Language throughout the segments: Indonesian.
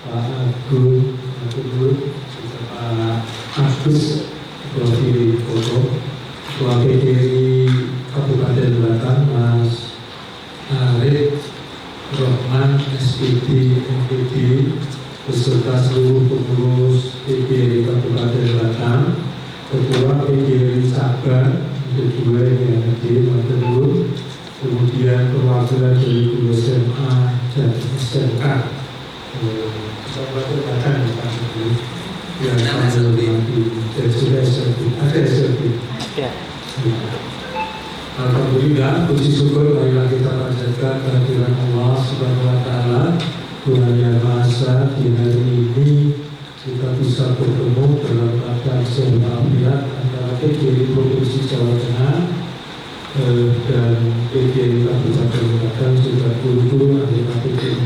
Pak Agung, Pak Agus, Profi Foto, Ketua PDI Kabupaten Batang, Mas Arif Rohman, SPD, MPD, beserta seluruh pengurus PDI Kabupaten Batang, Ketua PDI Sabar, kedua yang hadir, Matur, kemudian perwakilan dari guru SMA dan SMK. Kabupaten Batang yang kami hormati dan sudah ada SLB. Alhamdulillah, puji syukur marilah kita panjatkan kehadiran Allah Subhanahu wa Ta'ala, Tuhan Yang Maha Esa. Di hari ini kita bisa bertemu dalam keadaan sehat walafiat antara PDI Provinsi Jawa Tengah dan PDI Kabupaten Batang, juga guru anggota PDI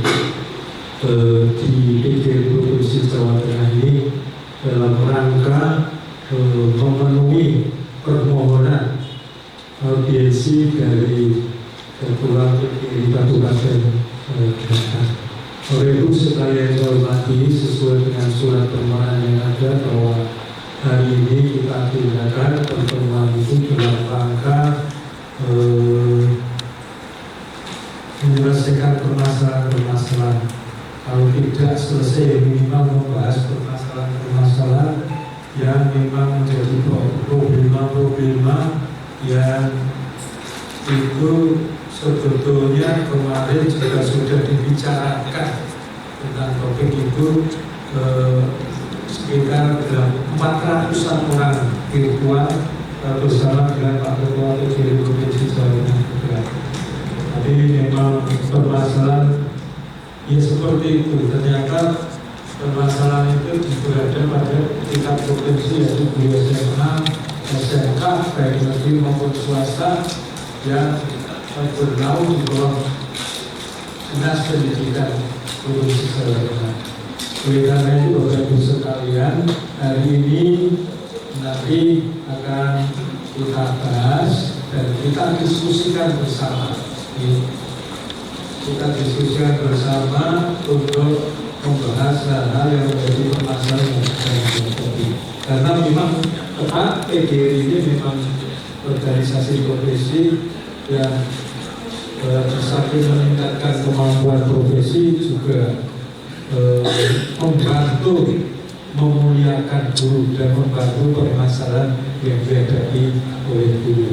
di PDI Provinsi Jawa Tengah ini dalam rangka memenuhi permohonan audiensi dari Ketua PDI Kabupaten Batang. Oleh itu sekalian saya hormati, sesuai dengan surat permohonan yang ada, bahwa hari ini kita agendakan pertemuan itu dalam rangka menyelesaikan permasalahan-permasalahan. Kalau tidak selesai, minimal membahas permasalahan-permasalahan yang memang menjadi problema-problema yang itu sebetulnya kemarin juga sudah dibicarakan tentang topik itu sekitar 400-an orang virtual bersama dengan Pak Ketua PDI Provinsi Jawa Tengah. Tapi memang permasalahan ya seperti itu, ternyata permasalahan itu berada pada tingkat provinsi, yaitu guru SMA, SMK, baik negeri maupun swasta yang bernaung di bawah Dinas Pendidikan Provinsi Jawa Tengah. Oleh karena itu, Bapak Ibu sekalian, hari ini nanti akan kita bahas dan kita diskusikan bersama. Kita diskusikan bersama untuk membahas hal-hal yang menjadi permasalahan yang terjadi. Karena memang PDI ini memang organisasi profesi yang sambil meningkatkan kemampuan profesi juga membantu memuliakan guru dan membantu permasalahan yang dihadapi oleh guru.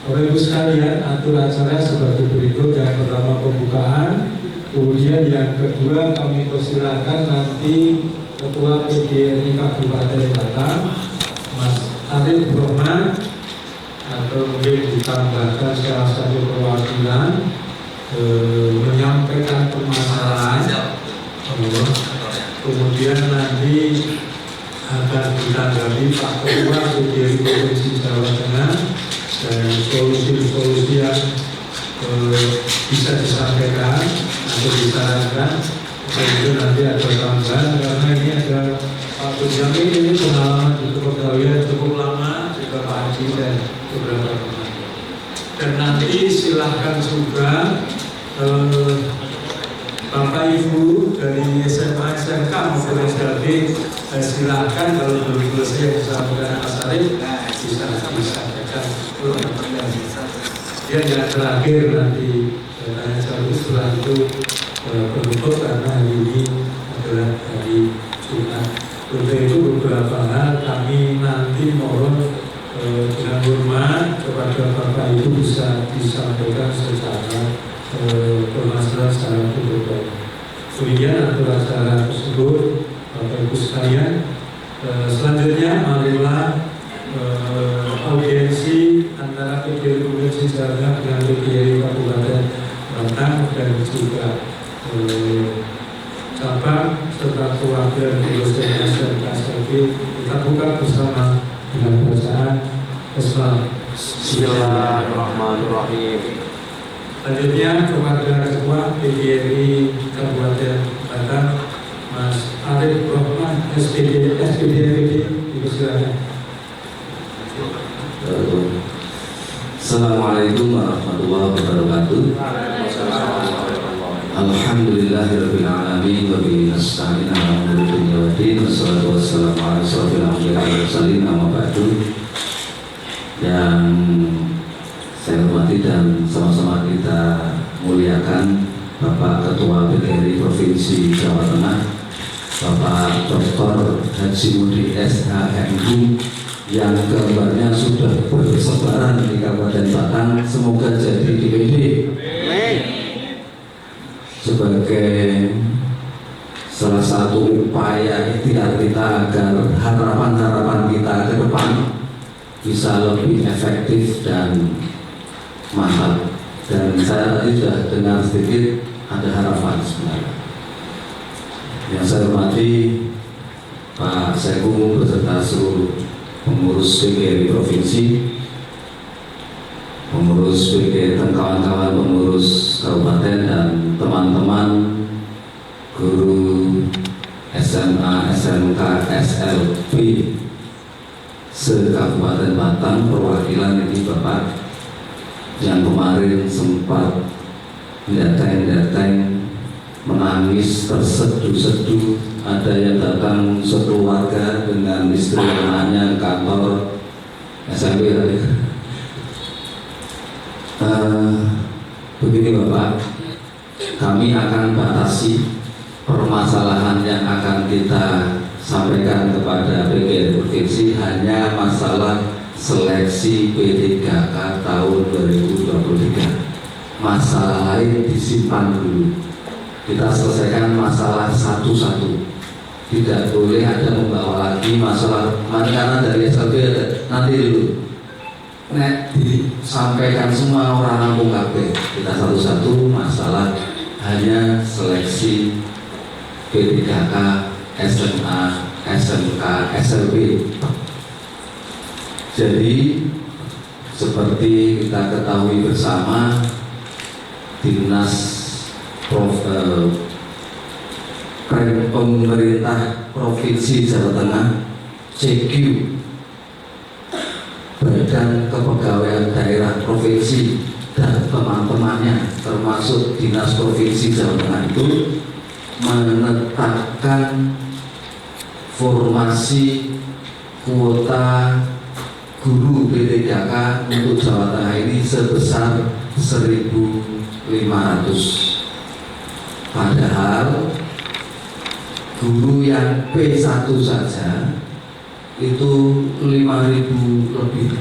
Oleh itu sekalian, atur acara sebagai berikut. Yang pertama pembukaan, kemudian yang kedua kami persilakan nanti Ketua PDI Kabupaten Batang, Mas Arif Rohman, atau mungkin ditambahkan salah satu perwakilan menyampaikan permasalahan. Kemudian nanti akan ditanggapi Pak Ketua PDI Provinsi Jawa Tengah dan solusi-solusi yang bisa disampaikan atau disarankan. Itu nanti ada tambahan, karena ini ada Pak Benjamin, ini pengalaman di kepegawaian cukup lama, juga Pak Haji dan beberapa teman. Dan nanti silahkan juga Bapak Ibu dari SMA, SMK maupun SLB, silahkan kalau belum selesai yang disampaikan Mas Arif, bisa disampaikan. Dia yang terakhir nanti tanya jawab setelah itu penutup, karena hari ini adalah hari Jumat. Untuk itu beberapa hal kami nanti mohon dengan hormat kepada Bapak Ibu bisa disampaikan secara permasalahan secara terbuka. Kemudian atur acara tersebut, Bapak Ibu sekalian, selanjutnya marilah audiensi antara PDI Provinsi Jawa Tengah dengan PDI Kabupaten Batang dan juga cabang serta perwakilan di dosen dan KSLB kita buka bersama dengan bacaan Bismillahirrahmanirrahim. Selanjutnya kepada Ketua PDI Kabupaten Batang, Mas Arif Rohman, SPD, dipersilakan. Assalamualaikum warahmatullahi wabarakatuh. Alhamdulillahirabbil alamin wa bihi nasta'in ala umuri dunya waddin wassalatu wassalamu ala asyrofil anbiya'i wal mursalin amma ba'du. Yang saya hormati dan sama-sama kita muliakan Bapak Ketua PGRI Provinsi Jawa Tengah, Bapak Dr. Haji Mudi SHMU yang gambarnya sudah bersebaran di Kabupaten Batang. Semoga jadi DPD sebagai salah satu upaya ikhtiar kita agar harapan-harapan kita ke depan bisa lebih efektif dan mantap. Dan saya tadi sudah dengar sedikit ada harapan sebenarnya. Yang saya hormati Pak Sekung beserta seluruh pengurus PGRI Provinsi, pengurus PGRI dan kawan-kawan pengurus kabupaten dan teman-teman guru SMA, SMK, SLB se-Kabupaten Batang, perwakilan ini Bapak yang kemarin sempat datang menangis terseduh-seduh. Ada yang datang sekeluarga dengan istri anaknya ke kantor SMP tadi. Begini Bapak, kami akan batasi permasalahan yang akan kita sampaikan kepada PGRI Provinsi hanya masalah seleksi P3K tahun 2023. Masalah lain disimpan dulu. Kita selesaikan masalah satu-satu. Tidak boleh ada membawa lagi masalah karena dari SLB ada nanti dulu. Nek disampaikan semua orang Lampung KB. Kita satu-satu masalah hanya seleksi P3K, SMA, SMK, SLB. Jadi seperti kita ketahui bersama, Dinas Pemerintah Provinsi Jawa Tengah CQ, Badan Kepegawaian Daerah Provinsi dan teman-temannya termasuk Dinas Provinsi Jawa Tengah itu menetapkan formasi kuota guru P3K untuk Jawa Tengah ini sebesar 1.500. Padahal guru yang P1 saja itu 5.000 lebih.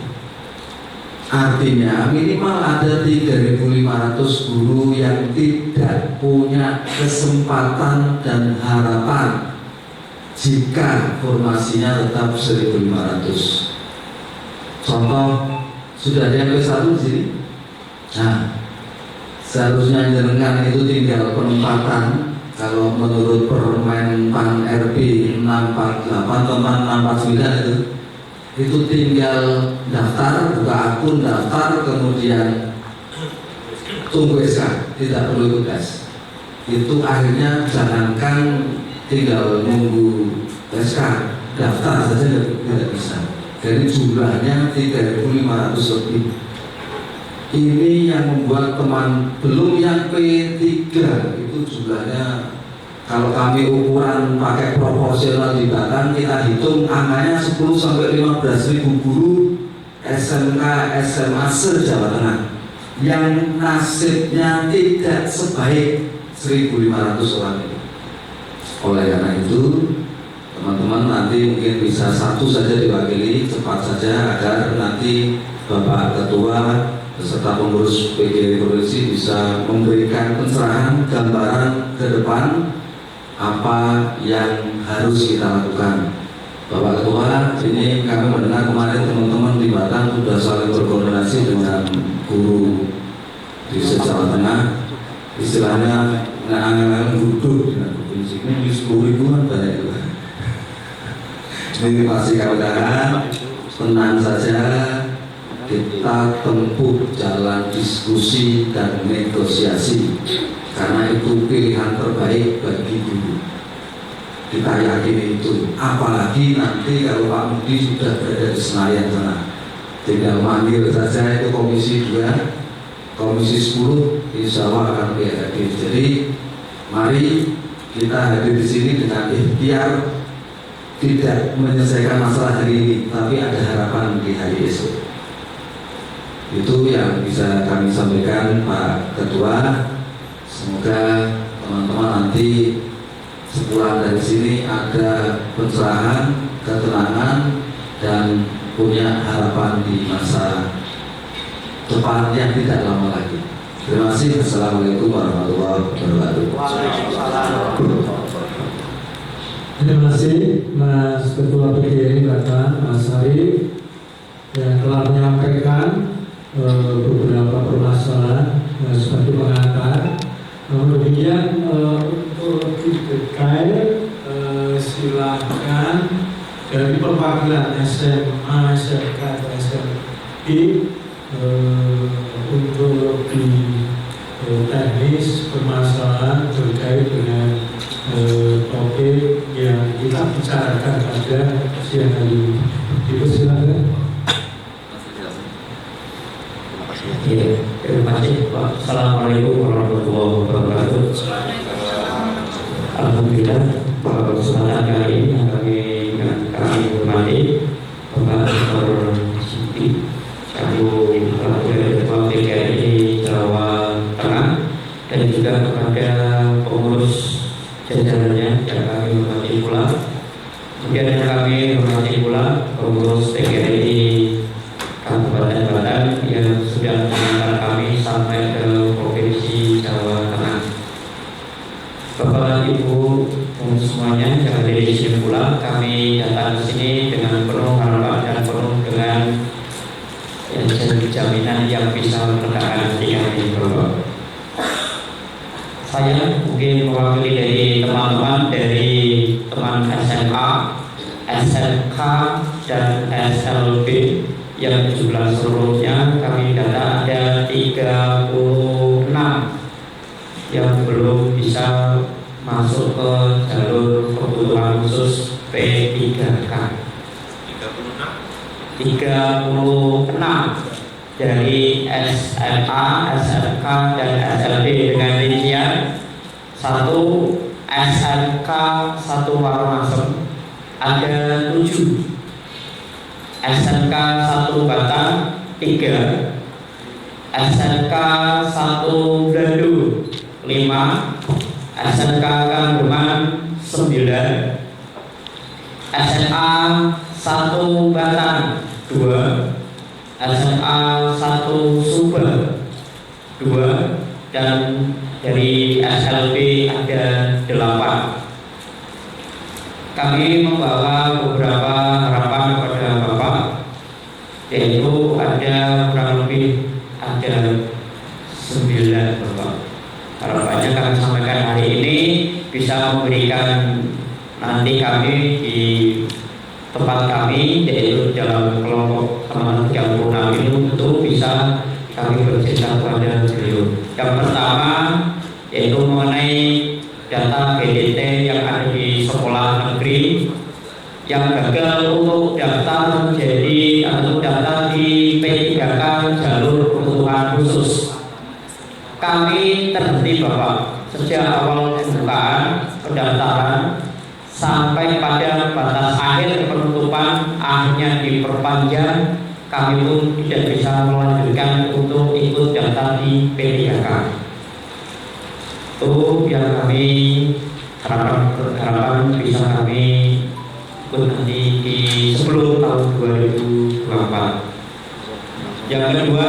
Artinya minimal ada 3.500 guru yang tidak punya kesempatan dan harapan jika formasinya tetap 1.500. Contoh, sudah ada yang P1 di sini. Nah, seharusnya jenengan itu tinggal penempatan. Kalau menurut Permen Pan RB 648 teman 649 itu tinggal daftar, buka akun, daftar, kemudian tunggu SK, tidak perlu ikut tes. Itu akhirnya jangankan tinggal nunggu SK, daftar saja tidak bisa. Jadi jumlahnya 3.500 lebih. Ini yang membuat teman, belum yang P3 itu jumlahnya, kalau kami ukuran pakai proporsional di Batang, kita hitung angkanya 10-15.000 guru SMK, SMA se-Jawa Tengah yang nasibnya tidak sebaik 1.500 orang ini. Oleh karena itu, teman-teman nanti mungkin bisa satu saja diwakili, cepat saja agar nanti Bapak Ketua beserta pengurus PGRI Provinsi bisa memberikan pencerahan, gambaran ke depan apa yang harus kita lakukan. Bapak Ketua, ini kami mendengar kemarin teman-teman di Batang sudah saling berkoordinasi dengan guru di Jawa Tengah. Istilahnya nggak duduk dengan provinsi ini 10.000-an banyak juga. Ini masih kawan-kawan, tenang saja. Kita tempuh jalan diskusi dan negosiasi karena itu pilihan terbaik bagi guru. Kita yakin itu. Apalagi nanti kalau Pak Mudi sudah berada di Senayan sana, tinggal manggil saja itu Komisi 2 Komisi 10 insya Allah akan lebih efektif. Jadi mari kita hadir di sini dengan ikhtiar tidak menyelesaikan masalah hari ini, tapi ada harapan di hari esok. Itu yang bisa kami sampaikan Pak Ketua. Semoga teman-teman nanti sepulang dari sini ada pencerahan, ketenangan, dan punya harapan di masa depan yang tidak lama lagi. Terima kasih. Assalamualaikum warahmatullahi wabarakatuh. Terima kasih Mas Ketua PGRI Bapak Mas Ari yang telah menyampaikan beberapa permasalahan sebagai pengantar. Namun demikian untuk lebih detail silakan dari perwakilan SMA, SMK, atau SMP untuk lebih teknis permasalahan terkait dengan topik yang kita bicarakan pada siang hari ini. Ibu silakan. Ya, terima kasih Pak. Assalamualaikum warahmatullahi wabarakatuh. Alhamdulillah pada kesempatan kali ini kami hormati Bapak Dr. Siti selaku Ketua PGRI Jawa Tengah dan juga kepada pengurus jajarannya yang kami hormati pula. Kemudian yang kami hormati pula pengurus PGRI Kabupaten Batang yang sudah mengantar kami sampai ke Provinsi Jawa Tengah. Bapak Ibu dan semuanya yang ada di sini pula, kami datang ke sini dengan penuh harapan dan penuh dengan jaminan yang bisa meredakan hati kami, Bapak. Saya mungkin mewakili dari teman-teman dari teman SMA, SMK, dan SLB yang jumlah seluruhnya kami data ada 36 yang belum bisa masuk ke jalur kebutuhan khusus P3K. 36 dari SMA, SMK, dan SLB dengan rincian 1 SMK 1 Warumasem ada 7, SMK 1 Batang 3, SMK 1 Belando 5, SMK Kandungan 9, SMA 1 Batang 2, SMA 1 Sumber 2, dan dari SLB ada 8. Kami membawa beberapa harapan kepada Bapak, yaitu ada kurang lebih ada 9 Bapak. Harapannya kami sampaikan hari ini bisa memberikan nanti kami di tempat kami, yaitu dalam kelompok teman 36 itu tentu bisa kami bercerita kepada beliau. Yang pertama yaitu mengenai data BDT yang ada di sekolah negeri yang gagal untuk daftar menjadi atau daftar di P3K jalur kebutuhan khusus. Kami terhenti Bapak sejak awal pembukaan pendaftaran sampai pada batas akhir penutupan akhirnya diperpanjang, kami pun tidak bisa melanjutkan untuk ikut daftar di P3K. Itu yang kami harapkan bisa kami ikut nanti di 10 tahun 2024. Yang kedua,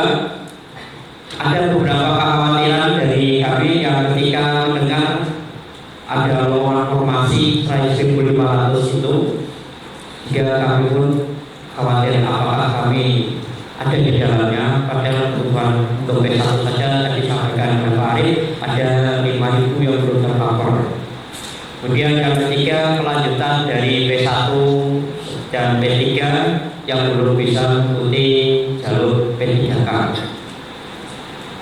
ada beberapa kekhawatiran dari kami yang ketika mendengar ada lowongan formasi 1.500 itu, jika kami pun khawatir apakah kami ada di dalamnya, padahal kebutuhan untuk P1 saja tadi disampaikan Pak Arif ada 5.000 yang belum tercover. Kemudian yang ketiga, kelanjutan dari P1 dan P3 yang belum bisa mengikuti jalur P3K.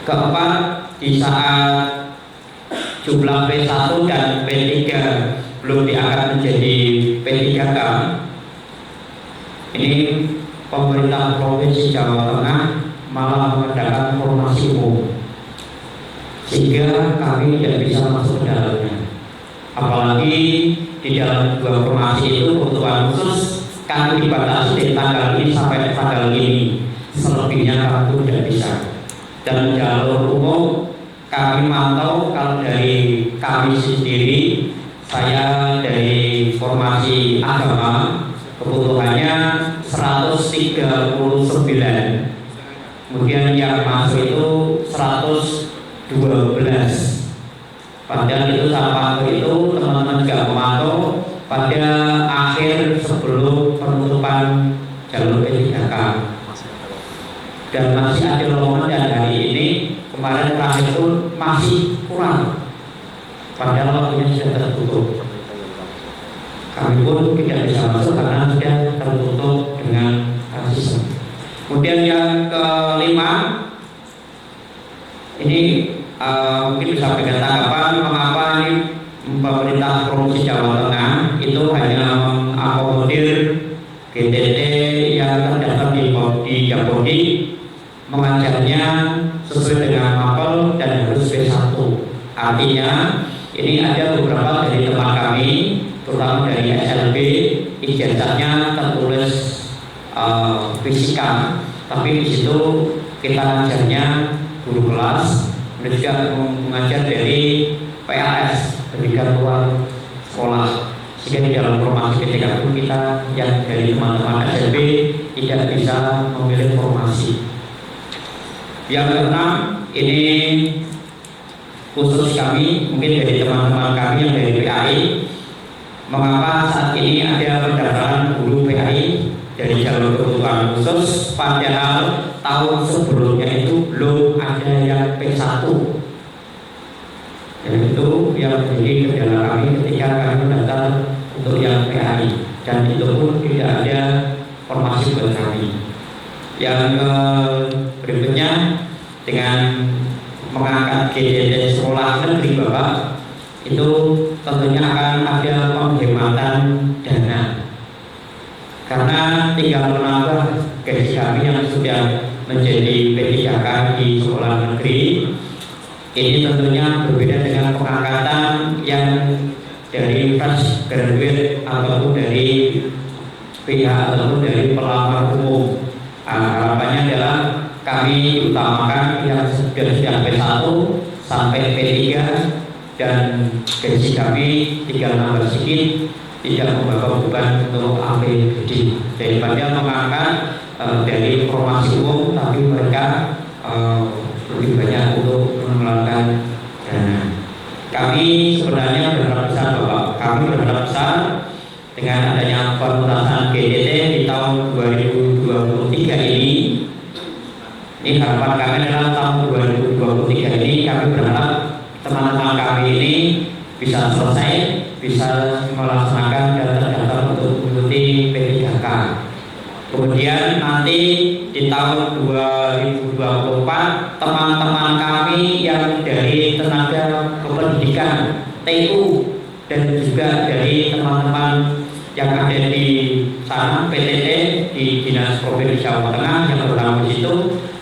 Keempat, di saat jumlah P1 dan P3 belum diangkat menjadi P3K, ini pemerintah Provinsi Jawa Tengah malah mengadakan formasi umum. sehingga kami tidak bisa masuk ke dalamnya. Apalagi di dalam dua formasi itu kebutuhan khusus kami dibatasi dari tanggal ini sampai tanggal ini, selebihnya kami tidak bisa. Dan jalur umum kami mantau, kalau dari kami sendiri, saya dari formasi agama kebutuhannya 139, kemudian yang masuk itu 112. Padahal itu sampah itu teman-teman juga memantau pada akhir sebelum penutupan jalur P3K, dan masih ada lowongan, dan hari ini kemarin terakhir itu masih kurang, padahal waktunya sudah tertutup. Kami pun tidak bisa masuk karena sudah tertutup dengan sistem. Kemudian yang kelima, ini mungkin bisa berikan tanggapan mengapa ini pemerintah Provinsi Jawa Tengah itu hanya mengakomodir GTT yang terdaftar di Japodi, mengajarnya sesuai dengan mapel dan harus B1. Artinya ini ada beberapa dari teman kami, terutama dari SLB, ijazahnya tertulis fisika, tapi di situ kita ngajarnya guru kelas, dan juga mengajar dari PLS, pendidikan luar sekolah, sehingga di dalam formasi ketika itu kita yang dari teman-teman SLB tidak bisa memilih formasi. Yang keenam, ini khusus kami, mungkin dari teman-teman kami yang dari PAI, mengapa saat ini ada pendaftaran guru PAI dari jalur kebutuhan khusus, padahal tahun sebelumnya itu belum ada yang P1. Dan itu yang menjadi kendala kami ketika kami mendaftar untuk yang PAI, dan itu pun tidak ada formasi buat kami. Yang berikutnya, dengan mengangkat GTT sekolah negeri Bapak, itu tentunya akan ada penghematan dana, karena tinggal menambah gaji kami yang sudah menjadi P3K di sekolah negeri. Ini tentunya berbeda dengan pengangkatan yang dari fresh graduate ataupun dari pihak ataupun dari pelamar umum. Harapannya adalah kami utamakan yang sudah P1 sampai P3, dan gaji kami tinggal nambah sedikit, tidak membawa beban untuk APBD, daripada mengangkat dari formasi umum tapi mereka lebih banyak untuk mengeluarkan dana. Kami sebenarnya berharap besar Bapak, kami berharap besar dengan adanya pemutasan GTT di tahun 2023 ini. Ini harapan kami adalah tahun 2023 ini kami berharap teman-teman kami ini bisa selesai, bisa melaksanakan dan terdaftar untuk mengikuti P3K. Kemudian nanti di tahun 2024 teman-teman kami yang dari tenaga kependidikan TU dan juga dari teman-teman yang ada di sana PTT di Dinas Provinsi Jawa Tengah yang berada di situ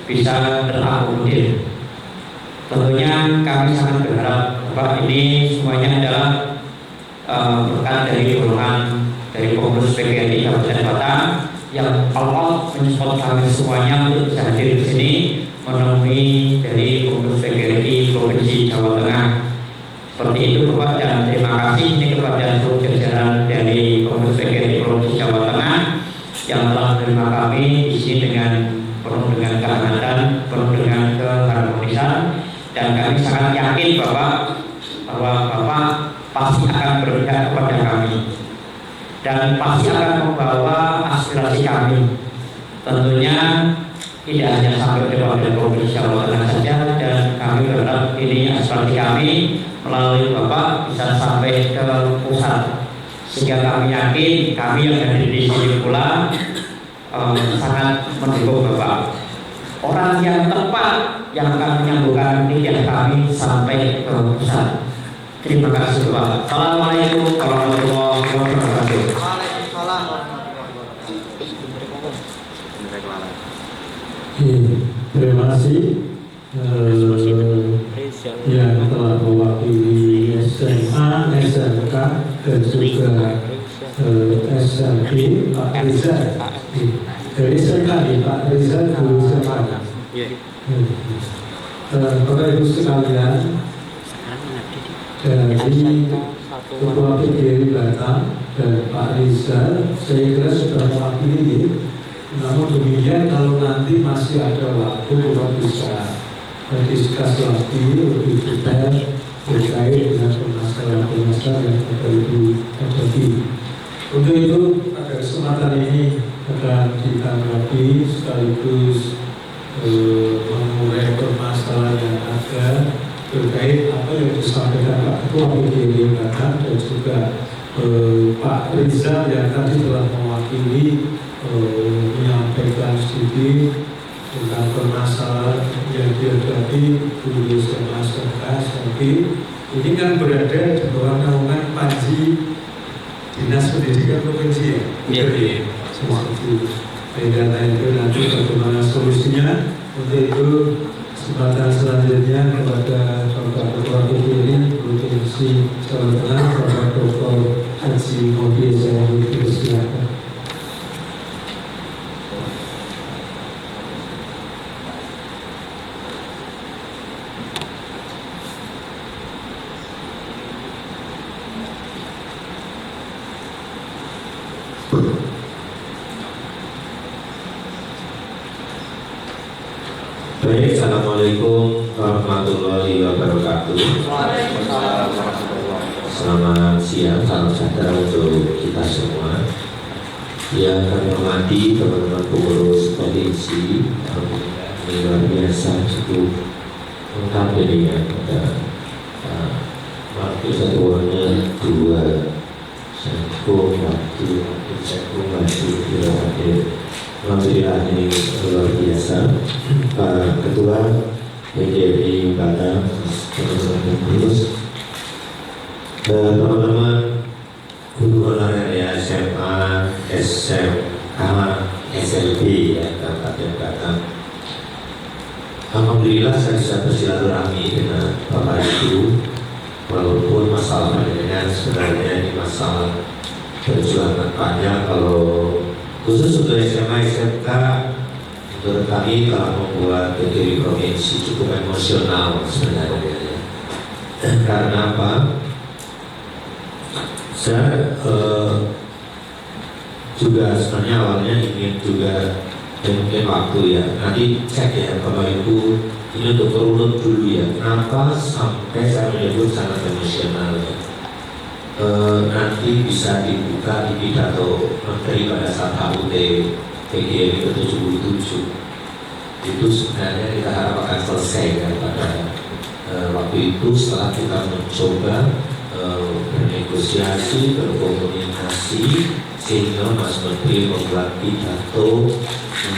bisa terakomodir. Tentunya kami sangat berharap bahwa ini semuanya adalah berkat dari dorongan dari pengurus PGRI Kabupaten Batang yang Allah menyupport kami semuanya untuk bisa hadir di sini menemui dari pengurus PGRI Provinsi Jawa Tengah. Seperti itu Bapak, dan terima kasih ini kepada seluruh jajaran dari pengurus PGRI Provinsi Jawa Tengah yang telah menerima kami di sini dengan penuh dengan kehangatan, penuh dengan keharmonisan, dan kami sangat yakin Bapak bahwa Bapak pasti akan berpihak kepada kami dan pasti akan membawa aspirasi kami. Tentunya tidak hanya sampai kepada Provinsi Jawa Tengah saja, dan kami berharap ini aspirasi kami melalui Bapak bisa sampai ke pusat, sehingga kami yakin kami yang ada di sini pula sangat mendukung Bapak. Orang yang tepat yang akan menyambungkan niat kami sampai ke pusat. Terima kasih Bapak. Assalamualaikum warahmatullahi wabarakatuh. Waalaikumsalam warahmatullahi wabarakatuh. Terima kasih. yang telah mewakili SMA, SMK, dan juga SMP, Pak Riza. Dari SMK nih, Pak Riza guru SMA. Bapak Ibu sekalian, dari Ketua PGRI Batam dan Pak Riza, saya kira sudah mewakili. Namun demikian, kalau nanti masih ada waktu, kita bisa diskusi lagi lebih detail terkait dengan permasalahan-permasalahan yang Bapak Ibu hadapi. Untuk itu, pada kesempatan ini akan ditanggapi sekaligus mengurai permasalahan yang ada terkait apa yang disampaikan Pak Ketua PGRI Batam dan juga Pak Riza yang tadi telah mewakili menyampaikan sedikit tentang permasalahan yang dihadapi guru SMA SMK. Ini kan berada di bawah naungan Panji Dinas Pendidikan Provinsi ya. Iya. Karena itu nanti bagaimana solusinya. Untuk itu kesempatan selanjutnya kepada Bapak Ketua PGRI Provinsi Jawa Tengah, Bapak Dr. Haji Modi Zainul, silakan. Baik, Assalamualaikum warahmatullahi wabarakatuh. Selamat siang, salam sejahtera untuk kita semua. Yang kami hormati teman-teman pengurus provinsi, ini luar biasa cukup lengkap ini ya. Ada waktu satuannya 2 Sengkung waktu Alhamdulillah ini luar biasa. Pak Ketua PGRI Batam, teman-teman pengurus, teman-teman guru honorer ya SMA, SMK, SMP ya Kabupaten Batam. Alhamdulillah saya bisa bersilaturahmi dengan Bapak Ibu, walaupun masalah dengan sebenarnya ini masalah perjuangan panjang. Kalau khusus untuk SMA, SMK, menurut kami telah membuat PGRI Provinsi cukup emosional sebenarnya. Karena apa? Saya juga sebenarnya awalnya ingin juga mungkin waktu ya. Nanti cek ya Bapak Ibu, ini untuk urut dulu ya. Kenapa sampai saya menyebut sangat emosional ya? Nanti bisa dibuka di pidato Menteri pada saat HUT PGRI ke-77. Itu sebenarnya kita harapkan selesai kan pada waktu itu, setelah kita mencoba bernegosiasi, berkomunikasi, sehingga Mas Menteri membuat pidato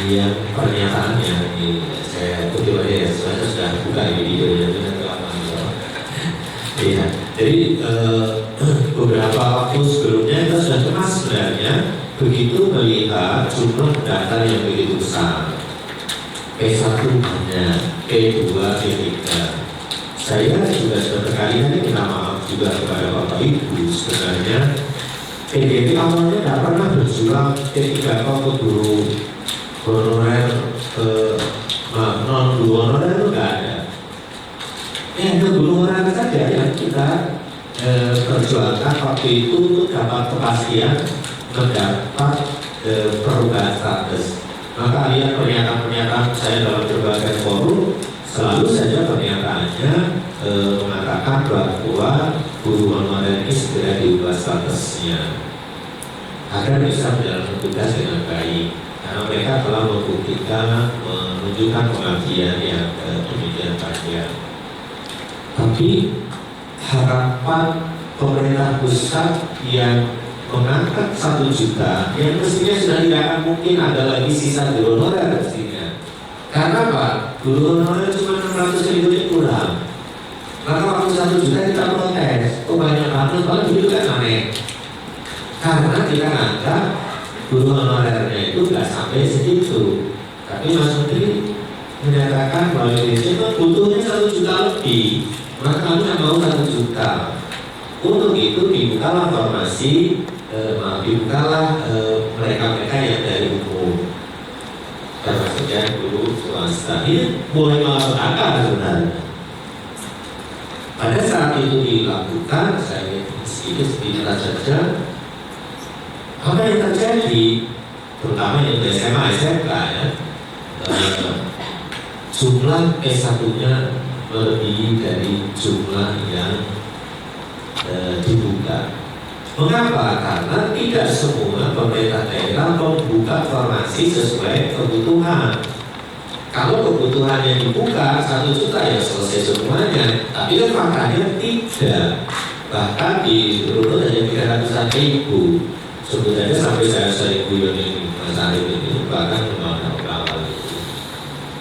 yang pernyataannya ini saya kutip aja ya, saya sudah buka ini videonya dengan lama ya. Jadi beberapa waktu sebelumnya kita sudah cemas sebenarnya begitu melihat jumlah data yang begitu besar, P1 banyak, P2, P3. Saya juga sudah berkali-kali minta maaf juga kepada Bapak Ibu. Sebenarnya PGRI awalnya tidak pernah berjuang ketika ke guru honorer, non guru honorer itu tidak ada. Ada guru honorer saja yang kita perjuangkan waktu itu untuk dapat kepastian mendapat perubahan status. Maka lihat pernyataan-pernyataan saya dalam berbagai forum, selalu saja pernyataannya mengatakan bahwa guru honorer ini segera diubah statusnya agar bisa menjalankan tugas dengan baik, karena mereka telah membuktikan menunjukkan pengabdian yang demikian panjang. Tapi harapan pemerintah pusat yang mengangkat 1 juta yang mestinya sudah tidak akan mungkin ada lagi sisa guru honorer mestinya. Karena apa? Guru honorer cuma 600.000 itu kurang. Maka waktu 1 juta kita protes, oh banyak banget, kalau begitu kan aneh. Karena kita anggap guru honorernya itu nggak sampai segitu. Tapi Mas Menteri menyatakan bahwa Indonesia butuhnya 1 juta lebih, maka kami nggak mau 1 juta. Untuk itu dibukalah formasi, dibukalah mereka-mereka yang dari umum, termasuknya guru swasta. Ini mulai masuk akal sebenarnya. Pada saat itu dilakukan, saya sedikit saja, apa yang terjadi, terutama yang di SMA, SMK ya, jumlah S1-nya melebihi dari jumlah yang dibuka. Mengapa? Karena tidak semua pemerintah daerah membuka formasi sesuai kebutuhan. Kalau kebutuhannya dibuka 1 juta ya selesai semuanya, tapi kan faktanya tidak. Bahkan di Rute hanya 300-an ribu. Sebenarnya sampai saya sering guyon ini Mas Arif ini bahkan undang-undang awal itu.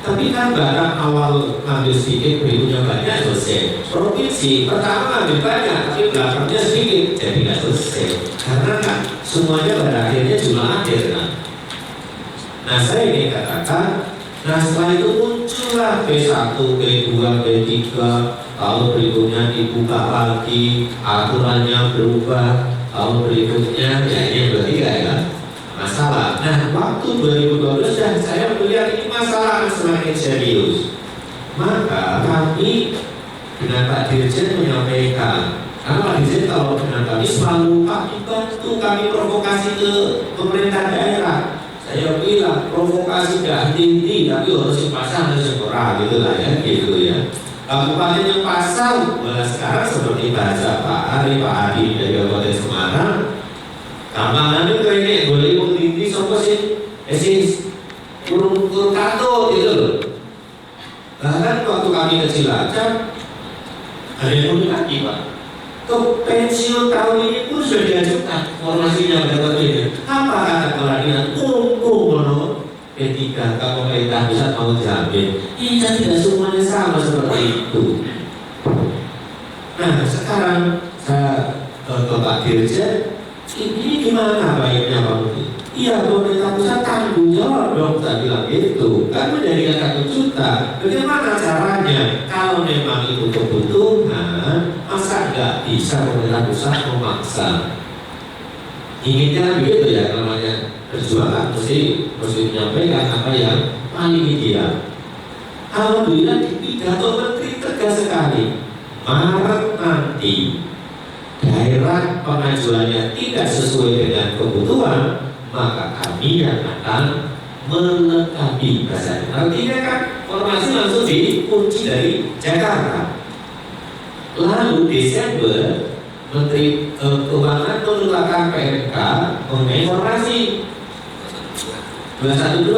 Tapi kan barang awal ngambil sedikit, berikutnya banyak, selesai. Provinsi pertama ngambil banyak, tapi belakangnya sedikit, jadi nggak selesai. Karena kan semuanya pada akhirnya jumlah akhir kan. Nah saya ingin katakan, nah setelah itu muncullah P1, P2, P3, tahun berikutnya dibuka lagi, aturannya berubah, tahun berikutnya ya ini yang ketiga ya masalah. Nah waktu 2012 saya melihat ini masalah semakin serius, maka kami dengan Pak Dirjen menyampaikan, karena Pak Dirjen kalau dengan kami selalu Pak bantu kami provokasi ke pemerintah daerah. Saya bilang provokasi gak henti, tapi harus dipasang harus sekolah gitu lah ya, gitu ya. Kabupaten yang pasang, sekarang seperti bahasa Pak Ari, Pak Adi dari Kabupaten Semarang, kampangan itu ini boleh tinggi sampai sih, kurung kartu gitu loh. Bahkan waktu kami ke Cilacap, ada yang unik lagi Pak. Ke pensiun tahun ini pun sudah diajukan formasinya pada waktu ini. Apa kata kepala dinas? Mono P3 kalau pemerintah bisa mau jamin. Ini kan tidak semuanya sama seperti itu. Nah sekarang saya ke Pak Dirjen, ini gimana baiknya Pak Budi? Iya pemerintah pusat tanggung jawab dong, saya bilang gitu. Kan menjadikan 1 juta. Bagaimana caranya? Kalau memang itu kebutuhan, masa nggak bisa pemerintah pusat memaksa? Inginnya begitu ya, namanya perjuangan mesti menyampaikan apa yang paling ideal. Alhamdulillah di pidato menteri tegas sekali. Maret nanti daerah pengajuannya tidak sesuai dengan kebutuhan, maka kami yang akan melengkapi bahasanya. Artinya kan formasi langsung dikunci dari Jakarta. Lalu Desember Menteri Keuangan mengeluarkan PMK mengenai formasi 212.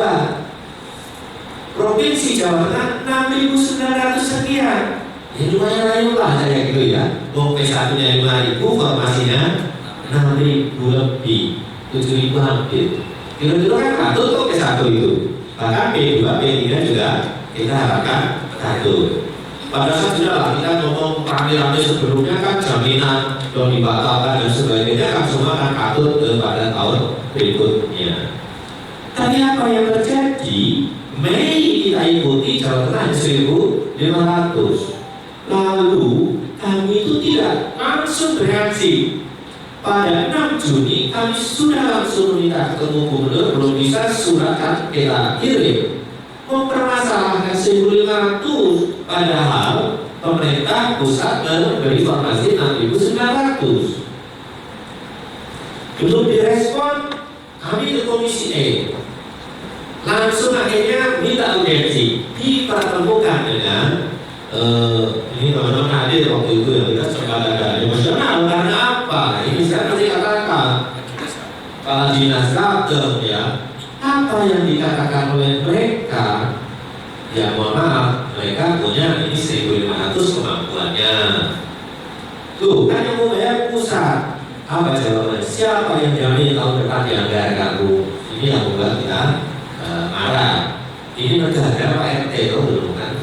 Provinsi Jawa Tengah 6.900 sekian. Ya lumayan layu lah saya gitu ya. P1-nya 5.000, formasinya 6.000 lebih, 7.000 hampir. Kira-kira kan patut kok P1 itu. Bahkan P2, P3 juga kita harapkan patut. Pada saat sudah kita ngomong rame-rame sebelumnya kan jaminan yang dibatalkan dan sebagainya kan semua kan patut pada tahun berikutnya. Tapi apa yang terjadi? Mei kita ikuti Jawa Tengah 1.500. Lalu kami itu tidak langsung bereaksi. Pada 6 Juni kami sudah langsung minta ketemu gubernur, belum bisa surat kan kita kirim mempermasalahkan 1.500, padahal pemerintah pusat memberi formasi 6.900. Belum direspon, kami ke Komisi E. Langsung akhirnya minta urgensi, dipertemukan dengan ini teman-teman hadir waktu itu yang kita sempat ada emosional karena apa? Ini saya nanti katakan Kepala Dinas datang ya, apa yang dikatakan oleh mereka ya mohon maaf, mereka punya ini 1.500 kemampuannya. Tuh kan yang mau bayar pusat. Apa jawabannya? Siapa yang jamin tahun depan dianggarkan Bu? Ini yang membuat kita marah. Ini negara Pak RT itu dulu kan.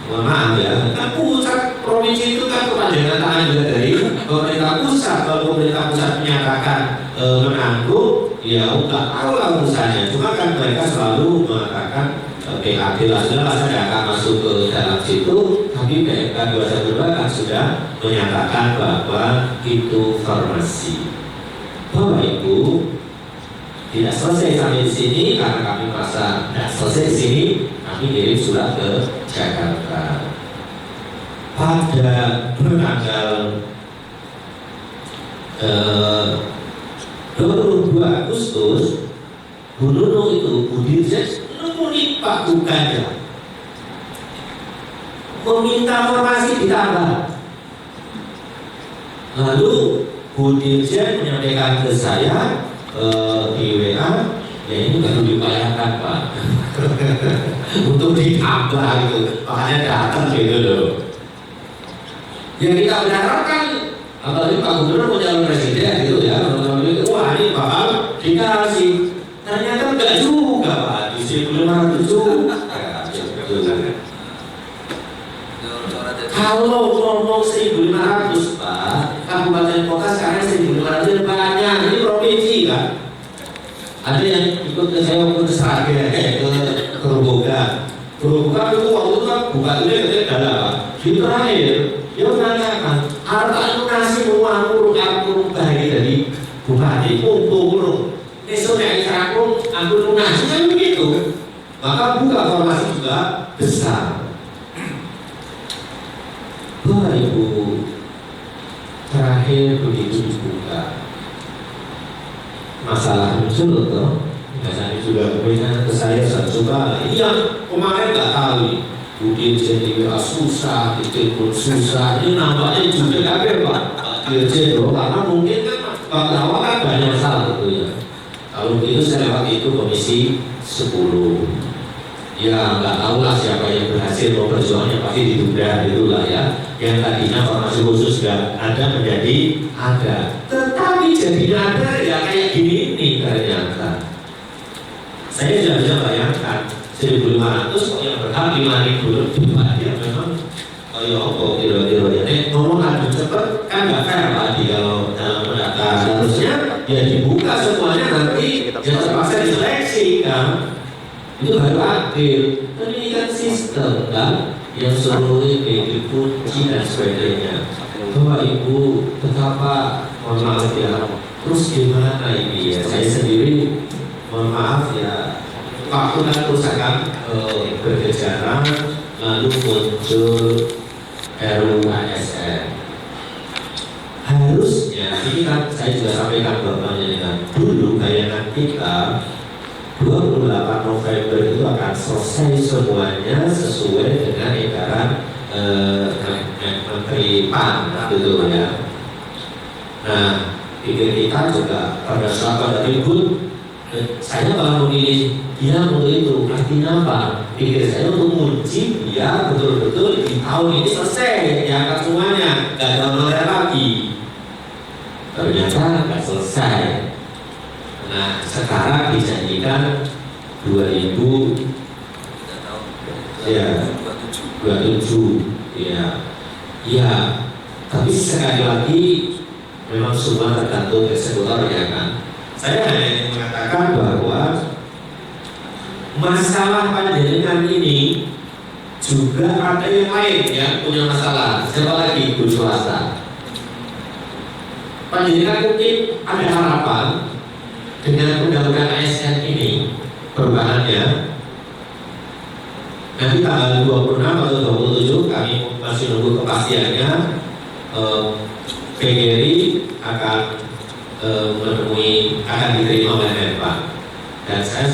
Mohon maaf ya, kan pusat provinsi itu kan kepanjangan tangan juga dari pemerintah pusat. Kalau pemerintah pusat menyatakan menanggung, ya nggak tahu lah urusannya. Cuma kan mereka selalu mengatakan PKB lah, sudah saya nggak akan masuk ke dalam situ. Tapi PMK 212 kan sudah menyatakan bahwa itu farmasi. Bapak Ibu, tidak selesai sampai di sini karena kami merasa tidak selesai di sini, kami kirim surat ke Jakarta. Pada tanggal 22 Agustus, Bu Nunung itu, Bu Dirjen menemui Pak Ganjar, meminta formasi ditambah. Lalu Bu Dirjen menyampaikan ke saya di WA, ya ini baru dibayarkan Pak untuk ditambah gitu, makanya datang gitu loh. Yang kita berharapkan, apalagi Pak Gubernur punya presiden gitu ya, wah ini bakal dikasih. Ternyata enggak juga Pak, di 1.500 juga. Kalau ngomong 1.500 Pak, kabupaten kota sekarang 1.500 banyak, ini provinsi kan. Ada yang ikut ke saya ke Sragen, ke Gerobogan. Gerobogan itu waktu itu kan bupatinya ketika dalam Pak. Di terakhir, dia menanyakan, harta itu ngasih uang kurung bayi dari bupati, kurung. Esok yang sekarang aku lunasi kan begitu, maka buka formasi juga besar. Bapak Ibu, terakhir begitu dibuka, masalah muncul toh. Biasanya juga kemudian ke saya coba, iya kemarin nggak tahu, Budi jadi susah, itu susah, ini nampaknya juga kabel Pak Dirjen loh, karena mungkin kan Pak Awal kan banyak masalah gitu ya. Kalau begitu saya waktu itu komisi 10. Ya nggak tahu lah siapa yang berhasil mau berjuangnya, pasti ditunda itulah ya. Yang tadinya formasi khusus nggak ada menjadi ada. Tetapi jadinya ada ya kayak gini nih ternyata. Saya sudah bisa bayangkan 1.500 kok yang berhak 5.000 lebih Pak, ya memang ya kok kira-kira ya ngomong adu cepat kan nggak fair Pak kalau dalam pendaftaran. Harusnya ya dibuka semuanya, nanti ya terpaksa diseleksi kan, itu baru adil. Tapi ini kan sistem kan yang seluruhnya dikunci dan sebagainya. Bapak Ibu betapa mohon maaf ya, terus gimana ini ya, saya sendiri mohon maaf ya, waktu kan kerusakan bergejala lalu muncul RUU ASN. Harusnya ini kan saya juga sampaikan bapaknya dengan dulu bayangan kita 28 November itu akan selesai semuanya sesuai dengan edaran Menteri PAN gitu ya. Nah, pikir kita juga pada saat ribut, saya malah memilih dia untuk itu. Artinya apa? Pikir saya untuk menguji dia betul-betul di tahun ini selesai, diangkat semuanya, nggak ada honorer lagi. Ternyata nggak selesai. Nah, sekarang dijanjikan 2027 ya. Tapi sekali lagi memang semua tergantung eksekutor ya kan. Saya hanya ingin mengatakan bahwa masalah panjenengan ini juga ada yang lain yang punya masalah. Siapa lagi? Guru swasta. Panjenengan mungkin ada harapan dengan undang-undang ASN ini perubahannya. Nanti tanggal 26 atau 27 kami masih nunggu kepastiannya. PGRI akan akan diterima oleh Menpan, dan saya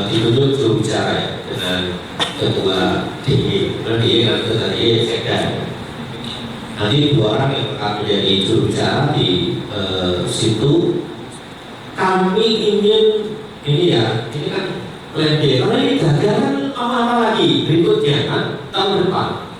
ditunjuk jurubicara ya, dengan ketua DIY, kemudian DIY dan ketua DIY Sekda. Nanti 2 orang yang akan menjadi jurubicara di situ. Kami ingin ini ya, ini kan plan B, karena ini gagalan apa lagi berikutnya kan tahun depan.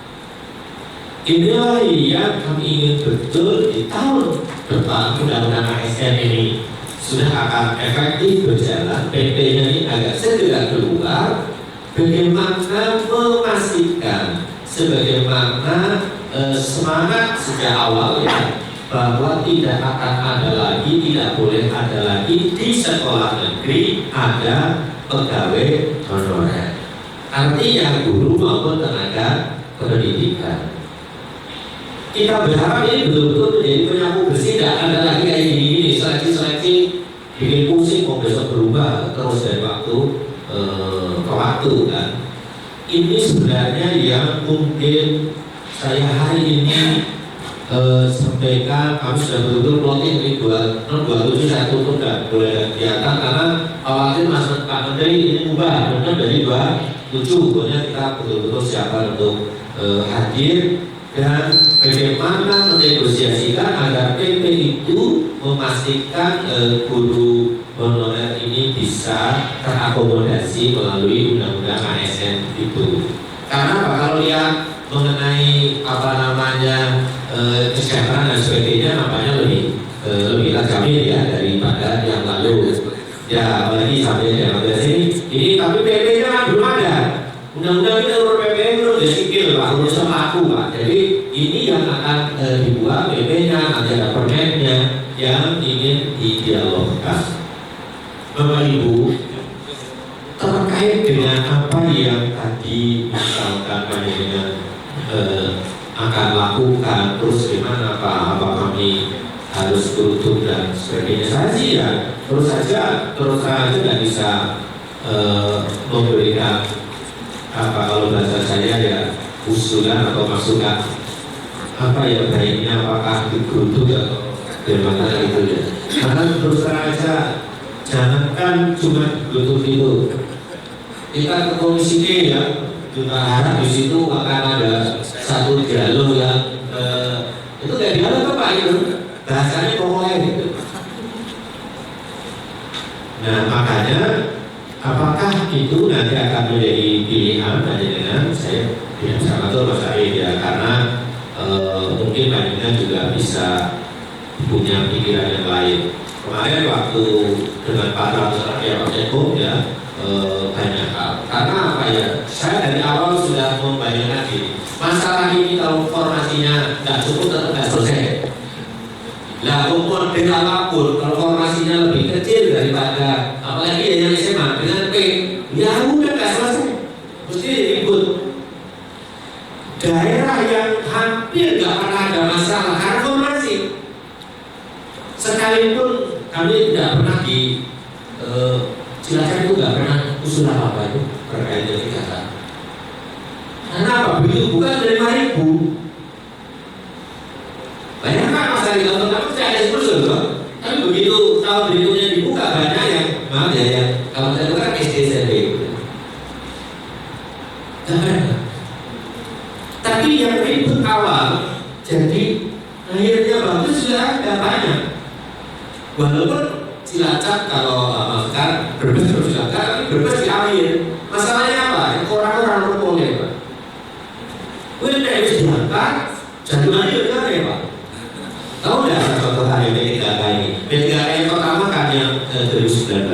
Inilah yang kami ingin betul di tahun depan undang-undang ASN ini sudah akan efektif berjalan. PP-nya ini agak segera keluar. Bagaimana memastikan sebagaimana semangat sejak awal ya, bahwa tidak akan ada lagi, tidak boleh ada lagi di sekolah negeri ada pegawai honorer. Artinya guru maupun tenaga pendidikan. Kita berharap ini betul-betul menjadi penyapu bersih, tidak ada lagi kayak gini seleksi bikin pusing, mau besok berubah terus dari waktu ke waktu kan. Ini sebenarnya yang mungkin saya hari ini sampaikan, kami sudah betul-betul plotting ini 27 saya tutup dan boleh ada kegiatan karena khawatir Mas Pak Menteri ini ubah benar dari 27, pokoknya kita betul-betul siapkan untuk hadir dan bagaimana menegosiasikan agar PP itu memastikan guru honorer ini bisa terakomodasi melalui undang-undang ASN itu. Karena apa? Kalau lihat mengenai apa namanya kesejahteraan dan sebagainya, namanya lebih terjamin ya daripada yang lalu. Ya apalagi sampai yang ada sini. Ini tapi PP-nya kan belum ada. Undang-undang itu PP belum disipil Pak, urusan aku Pak. Jadi ini yang akan dibuat PP-nya, nanti ada permennya yang ingin didialogkan. Bapak Ibu, terkait dengan apa yang tadi misalkan dengan akan lakukan, terus gimana Pak, apa kami harus tutup dan sebagainya. Saya sih ya terus saja nggak bisa memberikan apa kalau bahasa saya ya usulan atau masukan apa ya baiknya, apakah dikutuk atau bagaimana itu ya. Karena terus terang aja jangankan cuma tutup itu, kita ke komisi D ya juga harap di situ akan ada satu jalur yang itu kayak dialog apa itu bahasanya pokoknya gitu. Nah makanya apakah itu nanti akan menjadi pilihan dengan saya tidak sama tuh Mas Aid ya, karena mungkin Pak juga bisa punya pikiran yang lain. Kemarin waktu dengan Pak Ramsar ya Pak Eko ya banyak hal. Karena apa ya? Saya dari awal sudah membayangkan ini. Masalah ini kalau formasinya nggak cukup tetap nggak selesai. Lah model apapun kalau formasinya lebih kecil daripada apalagi yang SMA dengan P, ya udah nggak selesai. Mesti ribut. Daerah yang hampir nggak pernah ada masalah karena formasi. Sekalipun kami tidak pernah di Cilacap itu nggak pernah usul apa itu terkait dengan kegiatan. Karena apa? Begitu bukan dari 5.000. Bayangkan masa di tahun pertama tidak ada usul loh. Tapi begitu tahun berikutnya dibuka banyak yang maaf ya yang kalau saya bukan SD SMP. Tapi yang ribut awal jadi akhirnya bagus sudah ada banyak. Walaupun Cilacap kalau sekarang Brebes terus Cilacap, tapi Brebes di akhir. Masalahnya apa? Orang-orang berpolem Pak. Udah harus diangkat, jadwalnya udah ya Pak. Tahu nggak contoh hari P3K ini? P3K yang pertama kan yang 2019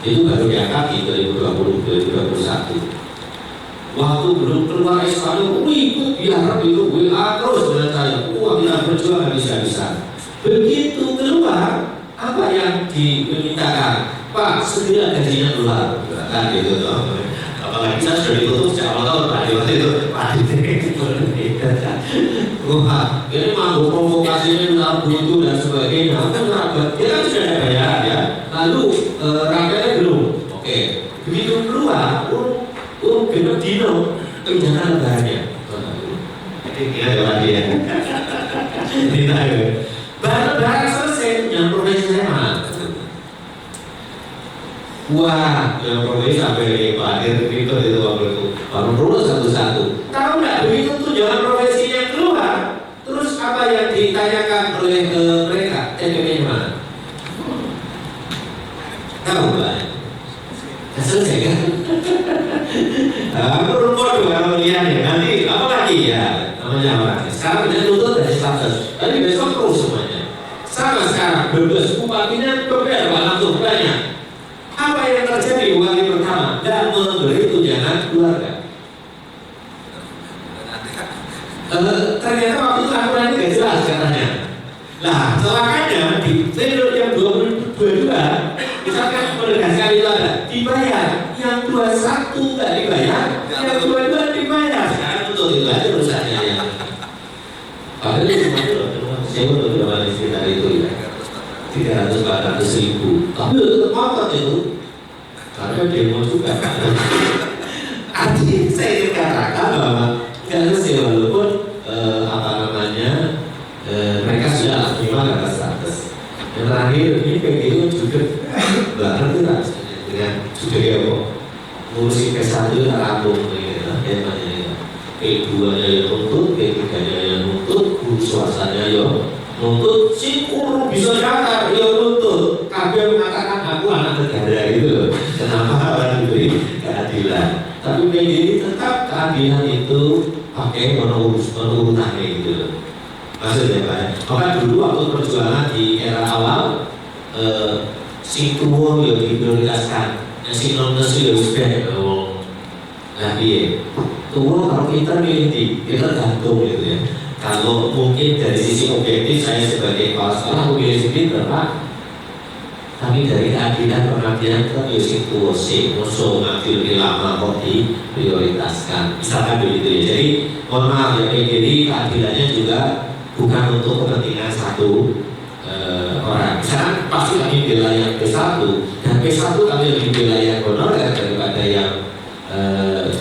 itu baru diangkat di 2020-2021. Waktu belum keluar SKD, ikut biar itu WA terus dengan saya. Kita berjuang habis-habisan. Begitu keluar apa yang dimintakan? Pak, segera gajinya keluar. Kan gitu toh. Apalagi saya sudah ditutup sejak awal tahun waktu itu. Wah, ini mampu provokasinya minta butuh dan sebagainya. Kan rapat, dia kan sudah ada bayaran ya. Lalu rakyatnya belum. Oke, begitu keluar, genap dino, jangan lebarannya. Jadi dia lagi ya. Tidak. Barang selesai, yang profesi saya mana? Wah, yang profesi sampai akhir itu waktu itu baru lulus satu-satu. Tahu nggak begitu tuh jangan profesinya keluar. Terus apa yang ditanyakan oleh mereka? TPP-nya mana? Tahu nggak? Selesai kan? Aku rumput kalau lihat ya nanti apa lagi ya namanya apa? Sekarang kita tutup dari status. Tadi besok terus semuanya. Sama sekarang bebas bupatinya beberapa langsung banyak. Apa yang terjadi wali pertama dan memberi tunjangan keluarga? Ternyata waktu itu aturannya nggak jelas katanya. Nah, celakanya di periode yang 22 misalkan penegasan itu ada dibayar, yang 21 nggak dibayar, sewa itu berapa di sekitar itu ya 300-400 ribu, tapi tetap motor itu karena demo juga. Artinya saya ingin katakan bahwa nggak sih walaupun mereka sudah minimal di atas 100. Yang terakhir ini PGU juga bahkan tidak dengan juga ya kok ngurusi P1 tak rampung gitu ya, P2 nya yang nuntut, P3 nya yang nuntut, guru swastanya yang nuntut, si guru bisa daftar yang nuntut, kabel mengatakan aku anak negara gitu loh. Kenapa orang diberi keadilan? Tapi PGU tetap keadilan itu pakai urutannya gitu loh. Maksudnya Pak, maka dulu waktu perjuangan di era awal si tua yang diprioritaskan, yang si non ya sudah tapi tua kalau kita milih kita gantung gitu ya. Kalau mungkin dari sisi objektif saya sebagai kepala sekolah memilih sendiri berapa, tapi dari keadilan pengabdian kita pilih si tua si musuh ngambil lebih lama kok diprioritaskan, misalkan begitu ya. Jadi mohon maaf ya, jadi keadilannya juga bukan untuk kepentingan satu orang. Misalkan pasti kami bela yang P1 dan P1 kami lebih bela yang honorer daripada yang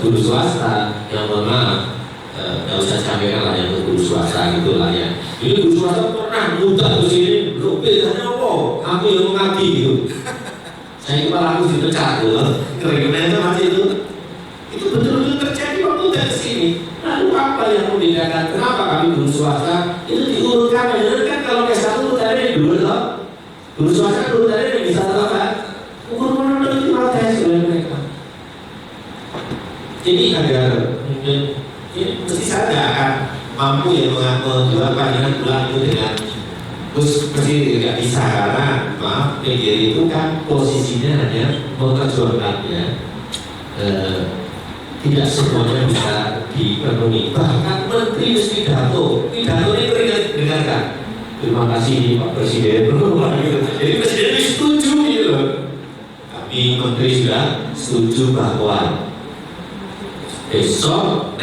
guru swasta. Yang mohon maaf, nggak usah sampaikan lah yang guru swasta gitulah ya. Ini guru swasta pernah mudah ke sini, lo bedanya apa? Aku yang mengaji gitu. Saya kepala aku dipecat loh, keringetnya itu masih itu betul-betul terjadi waktu dari sini. Lalu apa yang membedakan? Kenapa kami guru swasta itu diurutkan? Kan kalau P1 urutannya dulu loh. Guru swasta urutannya bisa tahu kan? Ukur itu protes oleh mereka. Jadi agar mungkin ini mesti saya tidak akan mampu ya membuat panggilan pulang itu dengan terus mesti tidak bisa karena maaf PGRI itu kan posisinya hanya memperjuangkan ya. Tidak semuanya bisa dipenuhi. Bahkan Menteri pidato ini dengarkan. Terima kasih Pak Presiden. Jadi Presiden ini setuju gitu loh. Kami Menteri sudah setuju bahwa besok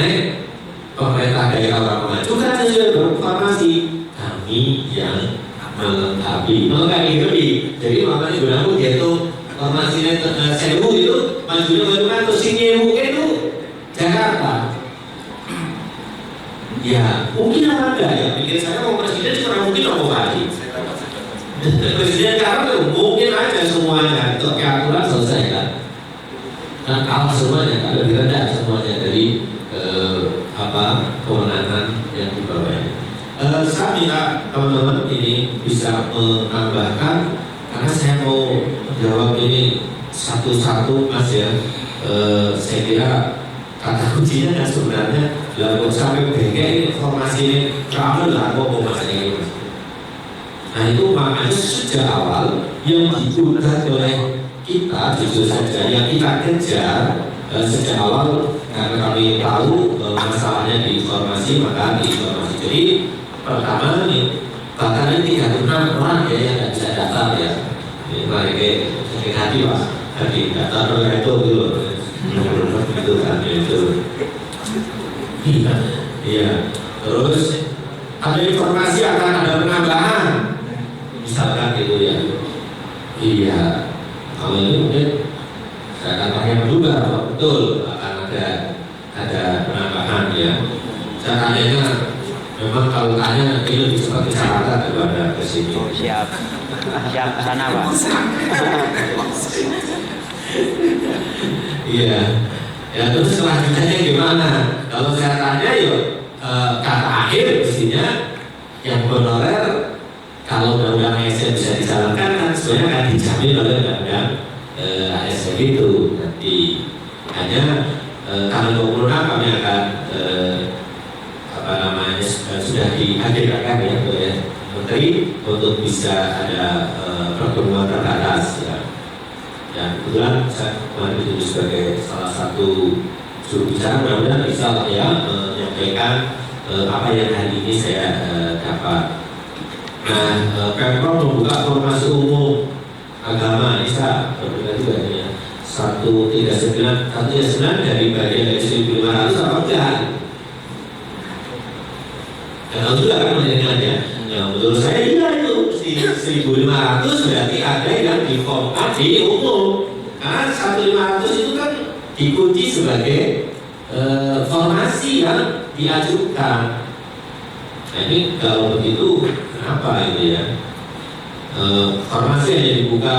pemerintah daerah orang mengajukan sesuai berformasi kami yang melengkapi lebih. Jadi makanya gunaku dia itu formasinya sewu itu majunya bagaimana terus nyewu itu Jakarta. Ya mungkin apa enggak ya, pikir saya mau presiden sekarang mungkin mau kali presiden karena mungkin aja semuanya itu aturan selesai kan. Nah kalah semuanya kan lebih rendah semuanya dari kewenangan yang dibawanya. Saya minta teman-teman ini bisa menambahkan karena saya mau jawab ini satu-satu Mas ya. Saya kira kata kuncinya kan sebenarnya lalu sampai bengkel informasi ini kamu lah mau masanya ini Mas. Nah itu makanya sejak awal yang dibuat oleh kita justru saja yang kita kejar sejak awal karena kami tahu masalahnya di informasi maka di informasi. Jadi pertama nih bahkan ini 36 orang ya yang nggak bisa daftar ya. Mereka sakit hati Pak, hati daftar oleh itu dulu itu kan itu. Iya. Terus ada informasi akan ada penambahan misalkan gitu ya. Iya. Kalau ini mungkin saya akan pakai juga betul akan ada penambahan ya. Saya tanya memang kalau tanya ini lebih cepat ke Jakarta daripada ke sini. Siap sana Pak. Iya. Ya terus selanjutnya gimana? Kalau saya tanya yuk kata akhir mestinya yang honorer kalau undang-undang ASN bisa dijalankan kan sebenarnya akan dijamin oleh undang-undang ASN itu nanti hanya tanggal 26 kami akan sudah dihadirkan ya oleh Menteri untuk bisa ada pertemuan terbatas ya. Dan kebetulan saya kemarin itu sebagai salah satu jurubicara mudah-mudahan bisa lah ya menyampaikan apa yang hari ini saya dapat. Nah, Pemprov membuka formasi umum agama bisa berbeda juga ya. 139 dari bagian dari 1.500 apa enggak? Tahu juga kan mendengarnya. Ya, menurut saya iya itu 1.500 berarti ada yang di format di umum. Karena 1.500 itu kan dikunci sebagai formasi yang diajukan. Nah ini kalau begitu kenapa itu ya? Formasi hanya dibuka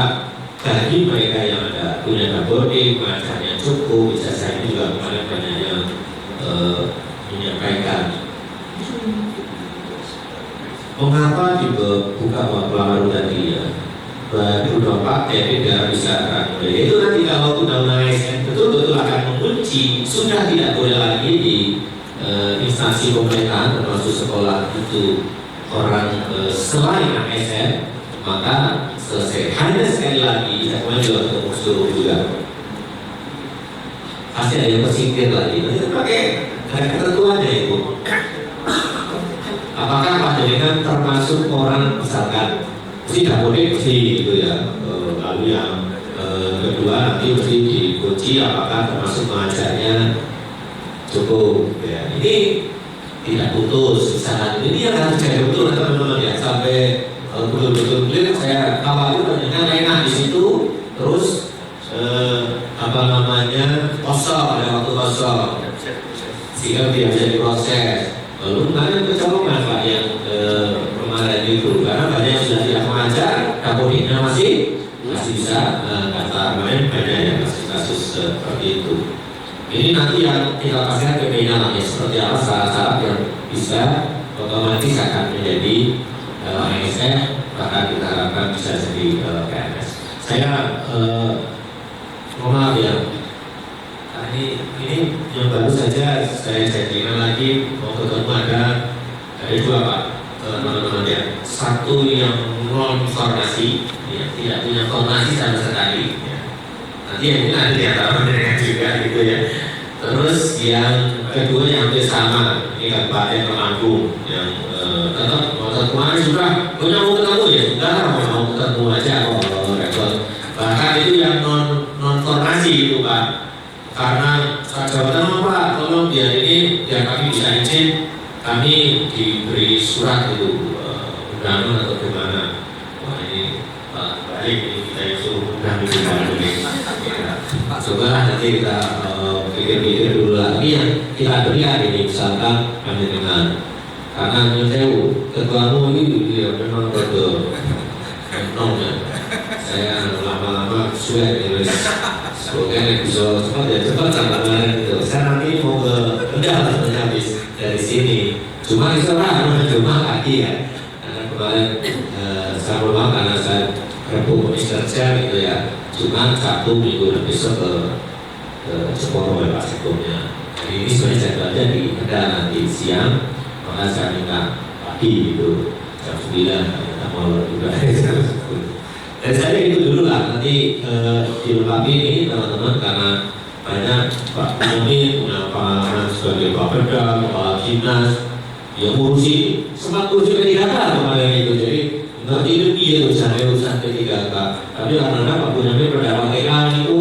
bagi mereka yang ada punya dapodik, pengajarnya cukup, bisa saya juga kemarin banyak yang menyampaikan. Mengapa dibuka pelamar tadi ya? Berdampak ya tidak bisa mulai. Itu nanti kalau undang-undang ASN betul-betul akan mengunci, sudah tidak boleh lagi di instansi pemerintahan termasuk sekolah itu orang selain ASN, maka selesai. Hanya sekali lagi, saya kemarin juga ketemu seluruh juga. Pasti ada yang tersingkir lagi. Itu pakai ketentuannya itu. Apakah Pak Jenengan termasuk orang misalkan tidak boleh mesti gitu ya, lalu yang kedua nanti mesti dikunci apakah termasuk pengajarnya cukup ya. Ini tidak putus misalkan, ini yang harus saya betul teman-teman ya, sampai betul-betul clear. Saya khawatir Jenengan enak di situ terus kosong, ada waktu kosong sehingga tidak bisa diproses. Lalu kemarin kecolongan Pak yang kemarin itu, karena banyak yang sudah tidak mengajar, dapodiknya masih bisa kata kemarin banyak yang kasus seperti itu. Ini nanti yang kita pastikan keinginan ya, seperti apa syarat-syarat yang bisa otomatis akan menjadi ASN, bahkan kita harapkan bisa jadi PNS. Saya mohon maaf ya. Ini yang baru saja saya janjikan lagi mau ketemu ada dua Pak teman-teman ya. Satu yang non formasi, ya, tidak punya formasi sama sekali. Ya. Nanti yang ini ada di antara mereka juga gitu ya. Terus yang kedua yang hampir sama, ini Kabupaten Temanggung yang tetap mau ketemu sudah punya mau ketemu ya sudah mau ketemu aja repot. Bahkan itu yang non formasi itu Pak. Karena jabatan Pak, tolong biar kami bisa izin, kami diberi surat itu undangan atau gimana. Wah ini Pak balik ini kita yang suruh undang itu ini. Coba nanti kita pikir-pikir dulu lagi yang kita berikan ini misalkan kami dengan karena menurut ketuamu ini dia memang betul menong ya. Saya lama-lama sudah nulis. Oke, bisa cepat kemarin itu. Saya nanti mau ke Kendal sebenarnya habis dari sini. Cuma itu cuma kaki ya. Karena kemarin saya maaf karena saya Rabu kerja gitu ya. Cuma Sabtu minggu dan besok ke Jeporo ya Pak Sekomnya. Ini sebenarnya jadwalnya di Kendal nanti siang. Maka saya minta pagi gitu jam 9 kita mau juga. Dan saya itu dulu lah, nanti dilengkapi ini teman-teman karena banyak Pak Bumi punya pengalaman sebagai Pak Perda, Kepala Dinas yang ngurusi sempat ngurusi P3K kemarin itu, jadi ngerti itu dia urusan P3K. Tapi karena Pak Bumi berdakwah TK itu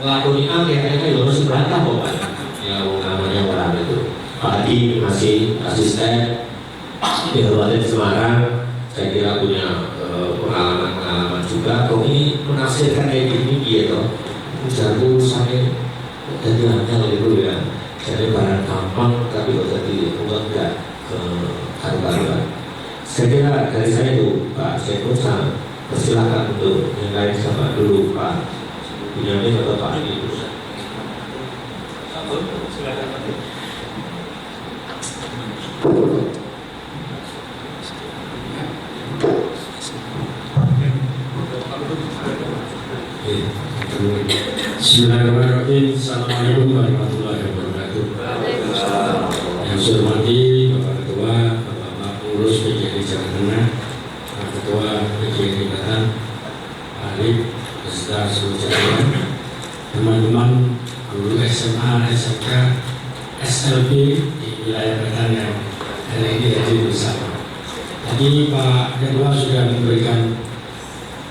ngelakuin kayaknya ya harus berantah kok Pak yang namanya orang itu. Pak Adi masih asisten di Kabupaten Semarang, saya kira punya pengalaman juga. Kok ini menafsirkan kayak gini gitu jago sampai jadi hanya gitu ya, jadi barang gampang tapi kok jadi enggak ke karuan. Saya kira dari saya itu Pak, saya pun persilakan untuk yang lain sama dulu Pak Bunyamin atau Pak Adi itu. Silakan Pak. Bismillahirrahmanirrahim. Assalamualaikum warahmatullahi wabarakatuh. Yang saya hormati Bapak Ketua, Bapak Pengurus PJRI Jawa Tengah, Pak Ketua PJRI Batam, Pak Alif, beserta seluruh jajaran, teman-teman guru SMA, SMK, SLB di wilayah Batam yang hari ini hadir bersama. Tadi Pak Ketua sudah memberikan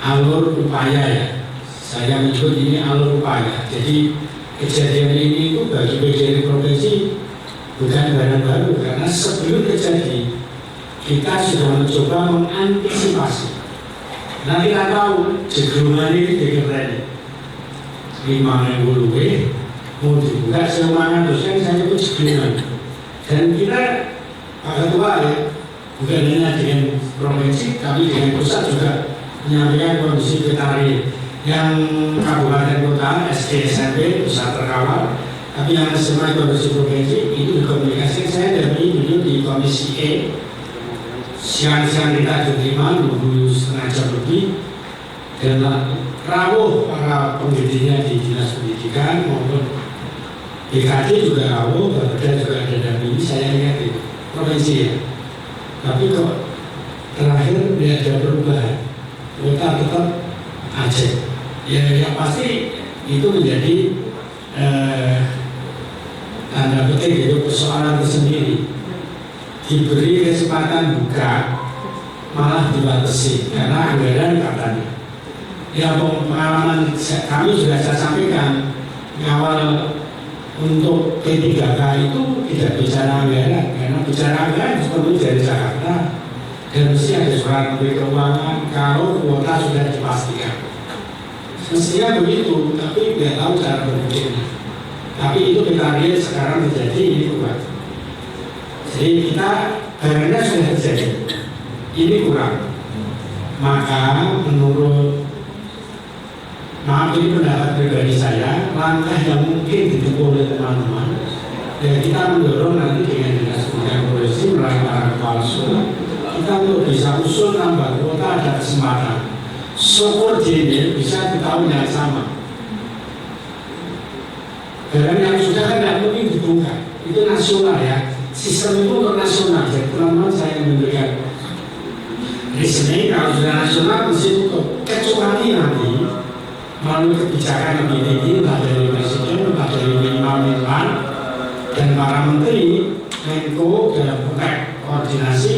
alur upaya ya. Saya menyebut ini alur upaya. Jadi kejadian ini itu bagi PJRI provinsi bukan barang baru karena sebelum terjadi kita sudah mencoba mengantisipasi. Nah kita tahu jeglungan ini dikeren 5.000 lebih mau dibuka semuanya dosen saya itu jeglungan. Dan kita Pak Ketua ya, bukan hanya dengan provinsi tapi dengan pusat juga menyampaikan kondisi petani yang kabupaten kota SD SMP pusat terkawal, tapi yang SMA kondisi provinsi itu dikomunikasikan. Saya dari dulu di komisi E, siang-siang kita diterima 2,5 jam lebih, dan rawuh para pendidiknya di dinas pendidikan maupun BKD juga rawuh, Bapeda juga ada dampingi. Saya ingat itu provinsi ya, tapi kok terakhir tidak ada perubahan, kota tetap Aceh. Ya yang pasti itu menjadi tanda petik itu persoalan tersendiri. Diberi kesempatan buka malah dibatasi karena anggaran katanya. Ya pengalaman kami sudah saya sampaikan awal untuk P3K itu tidak bicara anggaran, karena bicara anggaran seperti dari Jakarta dan mesti ada surat menteri keuangan kalau kuota sudah dipastikan. Mestinya begitu, tapi tidak tahu cara berpikirnya. Tapi itu kita lihat sekarang terjadi ini kurang. Jadi kita barangnya sudah terjadi, ini kurang. Maka menurut, maaf ini pendapat pribadi saya, langkah yang mungkin ditempuh oleh teman-teman, dan kita mendorong nanti dengan dinas pendidikan provinsi melalui para kepala sekolah, kita untuk bisa usul nambah kuota ada kesempatan. Syukur JNL bisa di tahun yang sama. Barang yang sudah kan tidak mungkin dibongkar, itu nasional ya. Sistem itu untuk nasional, jadi teman-teman saya memberikan reasoning kalau sudah nasional mesti tutup. Kecuali nanti melalui kebijakan lebih tinggi, entah dari presiden, entah dari minimal dan para menteri, Menko dalam konteks koordinasi,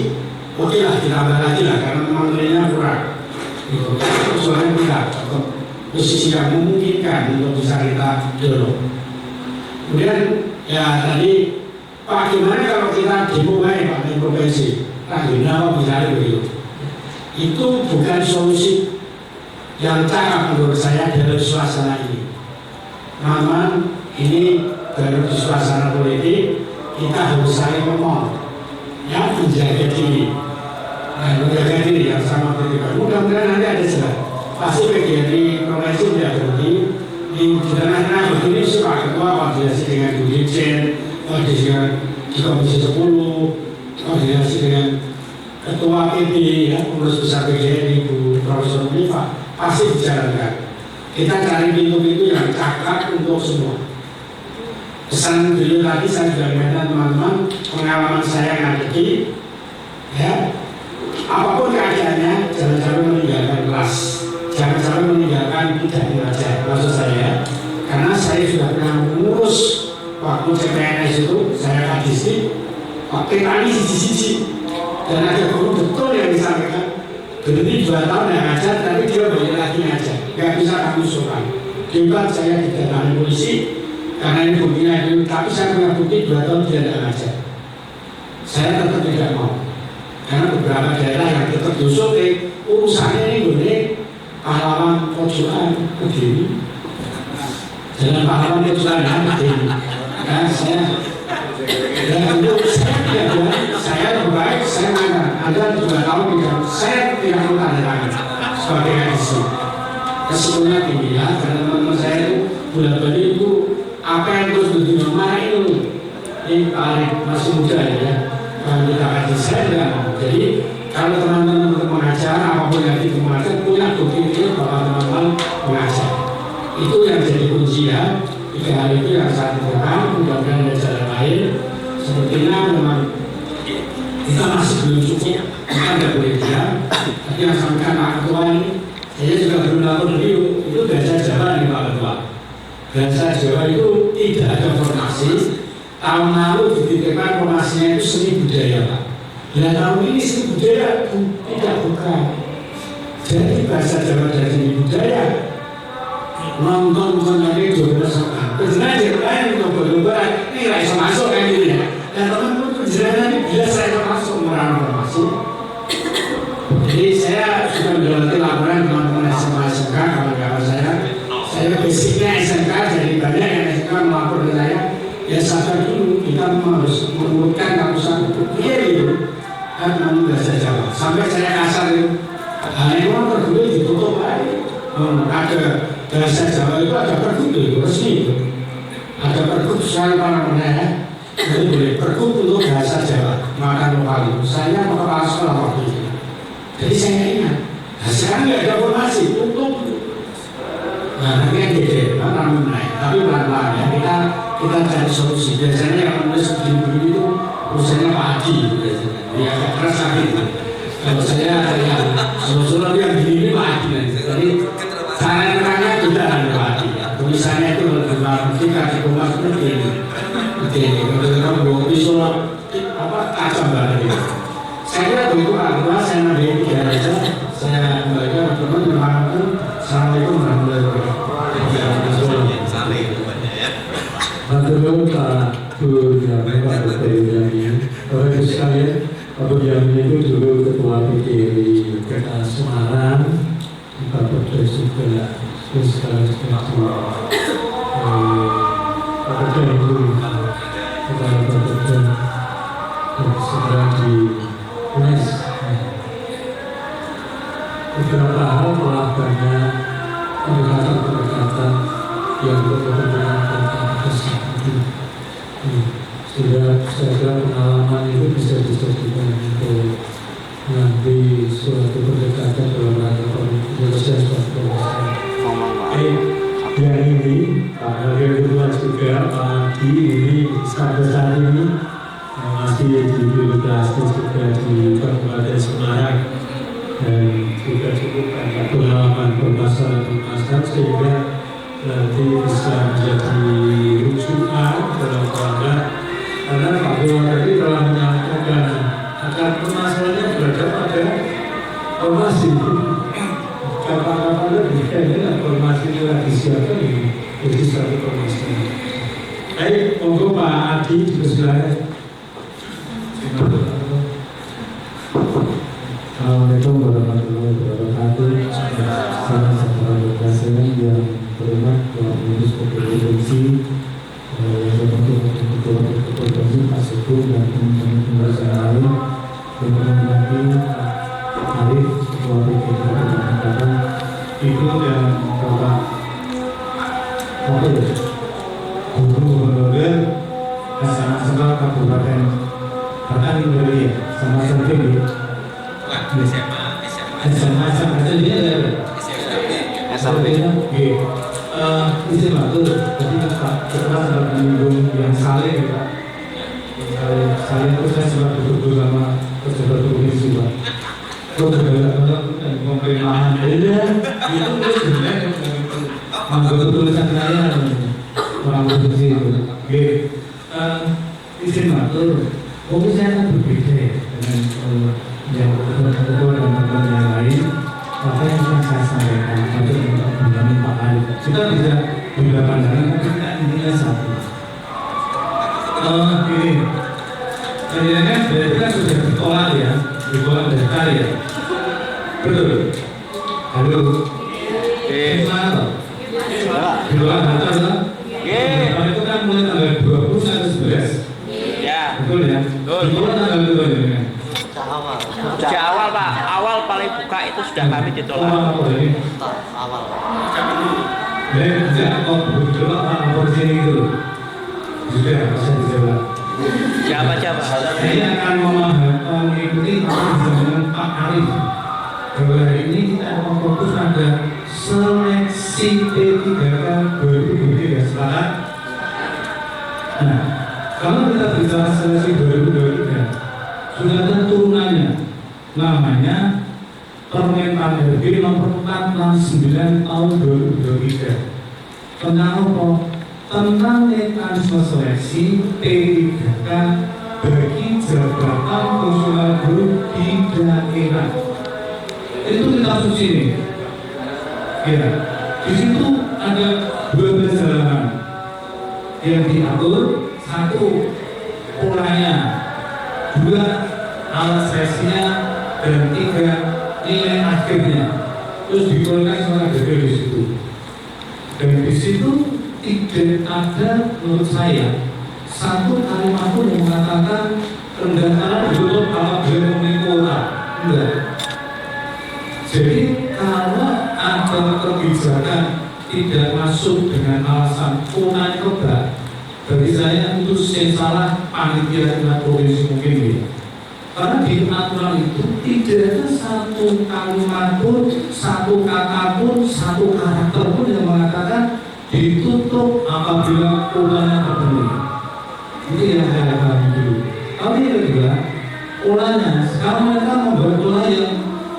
oke lah ditambah lagi lah karena menterinya kurang. Itu soalnya kita posisi yang memungkinkan untuk bisa kita dorong. Kemudian ya tadi Pak, gimana kalau kita dimulai Pak di provinsi Raghina misalnya begitu, itu bukan solusi yang cakap menurut saya dalam suasana ini. Namun ini baru di suasana politik kita harus saling ngomong, ya menjaga diri. Menjaga diri yang sama berdebat. Mudah-mudahan nanti ada jalan. Pasti PGRI provinsi tidak berhenti di tengah-tengah begini sih Pak Ketua koordinasi dengan Dirjen, koordinasi dengan di Komisi 10, koordinasi dengan Ketua PB, ya, Pengurus Besar PGRI Bu Profesor Mifa, pasti dijalankan. Kita cari pintu-pintu yang cakap untuk semua. Pesan beliau tadi saya sudah katakan teman-teman, pengalaman saya ngadepi, ya. Apapun keadaannya, jangan sampai meninggalkan kelas, jangan sampai meninggalkan tidak mengajar. Maksud saya, karena saya sudah pernah mengurus waktu CPNS itu, saya kadistik, waktu tani sisi-sisi, dan ada guru betul yang disampaikan, berhenti 2 tahun yang ngajar, tapi dia balik lagi ngajar, nggak bisa kami usulkan. Hebat saya didatangi polisi, karena ini buktinya itu, tapi saya punya bukti 2 tahun tidak ngajar. Saya tetap tidak mau. Karena beberapa daerah yang tetap diusul urusannya ini gini, pahlawan pojokan begini, jalan pahlawan pojokan begini. Nah saya, dan itu saya tidak bilang, saya lebih baik, saya mengatakan, Anda juga tahu tidak, saya tidak mau tanda tangan sebagai adisi. Resikonya tinggi ya, karena teman-teman saya itu bulan-balik itu apa yang terus begini, mana ini paling masih muda ya. Kita akan desain. Jadi kalau teman-teman mengajar apapun yang itu mengajar punya bukti itu bahwa teman-teman mengajar itu yang jadi kunci ya. 3 hal itu yang saya temukan, mudah-mudahan ada jalan lain. Sepertinya memang kita masih belum cukup, kita tidak boleh diam. Tapi yang sampaikan Pak Ketua ini, saya juga belum lapor review itu bahasa Jawa nih Pak Ketua. Bahasa Jawa itu tidak ada formasi. Tahun lalu dititipkan formasinya itu seni budaya Pak. Dan tahun ini seni budaya tidak bukan. Jadi bahasa Jawa dan seni budaya nonton dari 12 orang. Penjelasan lain untuk berubah ini nggak bisa masuk kan gitu ya. Dan teman-teman penjelasan ini bila saya masuk merang formasi Jadi saya sudah melewati laporan teman-teman SMA SMK kawan-kawan saya basicnya SMK, jadi banyak yang SMK melapor ke saya. Ya sadar dulu kita harus mengurutkan kawasan gitu kan bahasa Jawa sampai saya kasar itu memang pergub ditutup lagi. Ada bahasa Jawa itu ada pergub itu resmi itu ada pergub soal mana jadi boleh pergub untuk bahasa Jawa makan lokal itu saya mau kepala sekolah waktu itu jadi saya ingat sekarang nggak ada formasi tutup. Nah nanti kan gede ramai naik tapi pelan-pelan ya kita cari solusi. Biasanya yang menulis begini-begini itu urusannya Pak Haji biasanya. Ya agak keras lagi. Kalau saya yang solusi yang begini Pak Haji. Jadi cara-caranya juga ada Pak Haji. Tulisannya itu kita di rumah seperti ini. Kalau bawa pisau kacau banget gitu. Saya kira begitu Pak. Saya ngambil tiga aja. Saya kembalikan teman-teman. Assalamualaikum warahmatullahi wabarakatuh. Matur Pak Burjami, Pak Burjami. Bapak Ibu sekalian, Pak Burjami itu dulu Ketua PKI Kota Semarang, Pak Burjami juga sekarang Pak Burjami itu Pak Burjami segera di UNES. Beberapa hal telah banyak pendekatan-pendekatan yang berhubungan tentang kesehatan. Sudah saya kira pengalaman itu bisa dijadikan untuk nanti suatu pendekatan dalam rangka penyelesaian suatu permasalahan. Yang ini Pak Wakil Ketua juga Pak Adi ini sampai saat ini masih di Birokrasi juga di Kabupaten Semarang dan juga cukup banyak pengalaman permasalahan sehingga nanti bisa menjadi rujukan dalam rangka karena Pak Dewa tadi telah menyampaikan akan permasalahannya berada pada formasi kapan-kapan lebih kayaknya formasi itu lagi siapa ini jadi satu permasalahan. Baik, monggo Pak Adi dipersilakan. Assalamualaikum warahmatullahi wabarakatuh. Salam sejahtera berkasih yang berhormat Bapak Pengurus Provinsi, Ketua Provinsi Pak Sugeng dan teman-teman pengurus yang lain, dan lagi Pak Arif Ketua PKI Kabupaten Ibu dan Bapak Guru Honorer SMA Kabupaten bahkan Indonesia sama sendiri. SMA izin waktu ketika Pak Ketua sempat menyinggung yang saleh ya Pak. Saleh itu saya sempat duduk sama pejabat provinsi Pak. Kok bergerak dan komplain lahan beda itu sebenarnya mengganggu tulisan saya orang provinsi itu. Izin waktu mungkin saya akan berbeda ya dengan yang ketua dan teman-teman yang lain. Maka yang akan saya sampaikan untuk mendampingi Pak Arif. Kita bisa berbeda pandangan, tapi kita intinya satu. Ini, sebenarnya berarti kan sudah ditolak ya, ditolak daftar ya. Betul. Halo. Gimana Pak? Ditolak daftar kan? Kalau itu kan mulai tanggal 20 sampai 11. Ya. Betul ya. Ditolak tanggal 2 ya. Sejak awal Pak, awal paling buka itu sudah kami ditolak. Awal. Tidak kok betul Pak lapor sini itu. Sudah bisa dijawab. Siapa? Saya akan mengikuti apa yang disampaikan Pak Arif. Bahwa hari ini kita akan fokus pada seleksi P3K 2023 sepakat. Nah, kalau kita bicara seleksi 2023 sudah ada turunannya, namanya Permen RB nomor 4 9 tahun 2023 tentang apa? Tentang mekanisme seleksi P3K bagi jabatan fungsional guru di daerah. Itu kita suci ini. Ya, di situ ada 12 halaman yang diatur. Satu, polanya, 2, alat seleksinya, dan 3, nilai akhirnya, terus dikeluarkan secara detail di situ. Dan di situ tidak ada menurut saya satu kalimat pun yang mengatakan pendaftaran ditutup apabila memenuhi kuota. Enggak. Jadi kalau ada kebijakan tidak masuk dengan alasan kuota kebak, bagi saya itu salah panitia tingkat provinsi mungkin ya. Karena di aturan itu tidak ada satu kalimat pun, satu kata pun, satu karakter pun yang mengatakan ditutup apabila kuotanya terpenuhi. Itu yang saya pahami dulu. Tapi yang kedua, polanya sekarang mereka membuat pola yang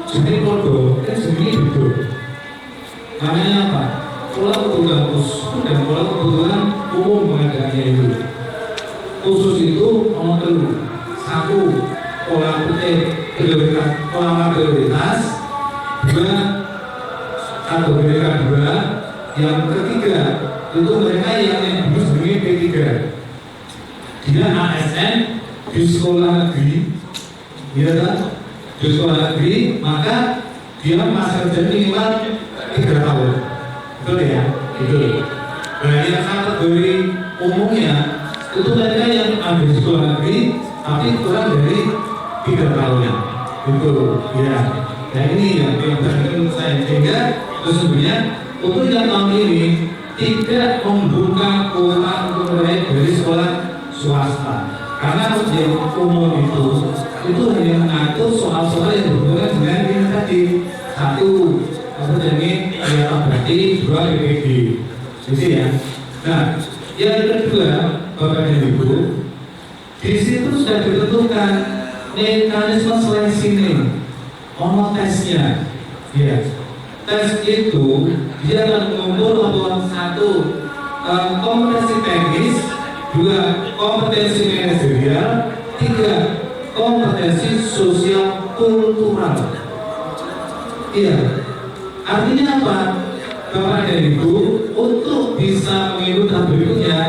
jenis podo, jenis hidup. Namanya apa? Pola kebutuhan khusus dan pola kebutuhan umum mengadakannya itu. Khusus itu nomor telu. Satu, pola prioritas, pola prioritas. Dua, kategori kedua. Yang ketiga, itu mereka yang dulu sebagai P3. Dia ASN di sekolah negeri, ya kan? Di sekolah negeri, maka dia masa kerja minimal 3 tahun. Betul ya? Itu. Nah, yang kategori umumnya itu mereka yang ada di sekolah negeri tapi kurang dari 3 tahun. Itu ya. Nah ini yang menurut saya, sehingga sesungguhnya untuk yang tahun ini tidak membuka kuota untuk mereka dari sekolah swasta. Karena yang umum itu hanya mengatur soal-soal yang berhubungan dengan ini tadi. Satu, apa jadi berarti 2 BPD, gitu ya. Nah, yang kedua, Bapak dan Ibu, di situ sudah ditentukan mekanisme seleksi ini, tesnya, ya. Tes itu dia akan mengukur apa? Satu, kompetensi teknis, 2, kompetensi manajerial, 3, kompetensi sosial kultural. Iya, artinya apa? Bapak dan Ibu, untuk bisa mengikuti tahap berikutnya,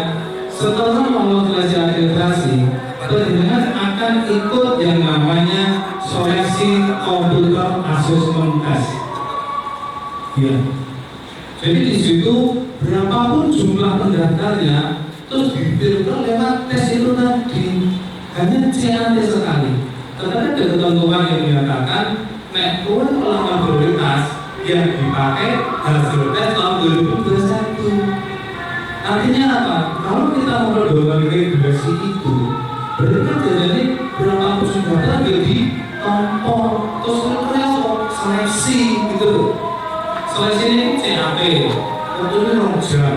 setelah melalui administrasi, penjenengan akan ikut yang namanya seleksi komputer assessment test. Ya. Jadi di situ berapapun jumlah pendaftarnya, terus difilter lewat tes itu tadi, hanya CAT sekali. Tetapi ada ketentuan yang menyatakan, nek pola prioritas yang dipakai hasil tes tahun 2021. Artinya apa? Kalau kita memperdoakan regulasi itu, berarti kan jadi berapa persen data jadi tompol, terus seleksi gitu. Seleksi ini CAP, tentunya jam.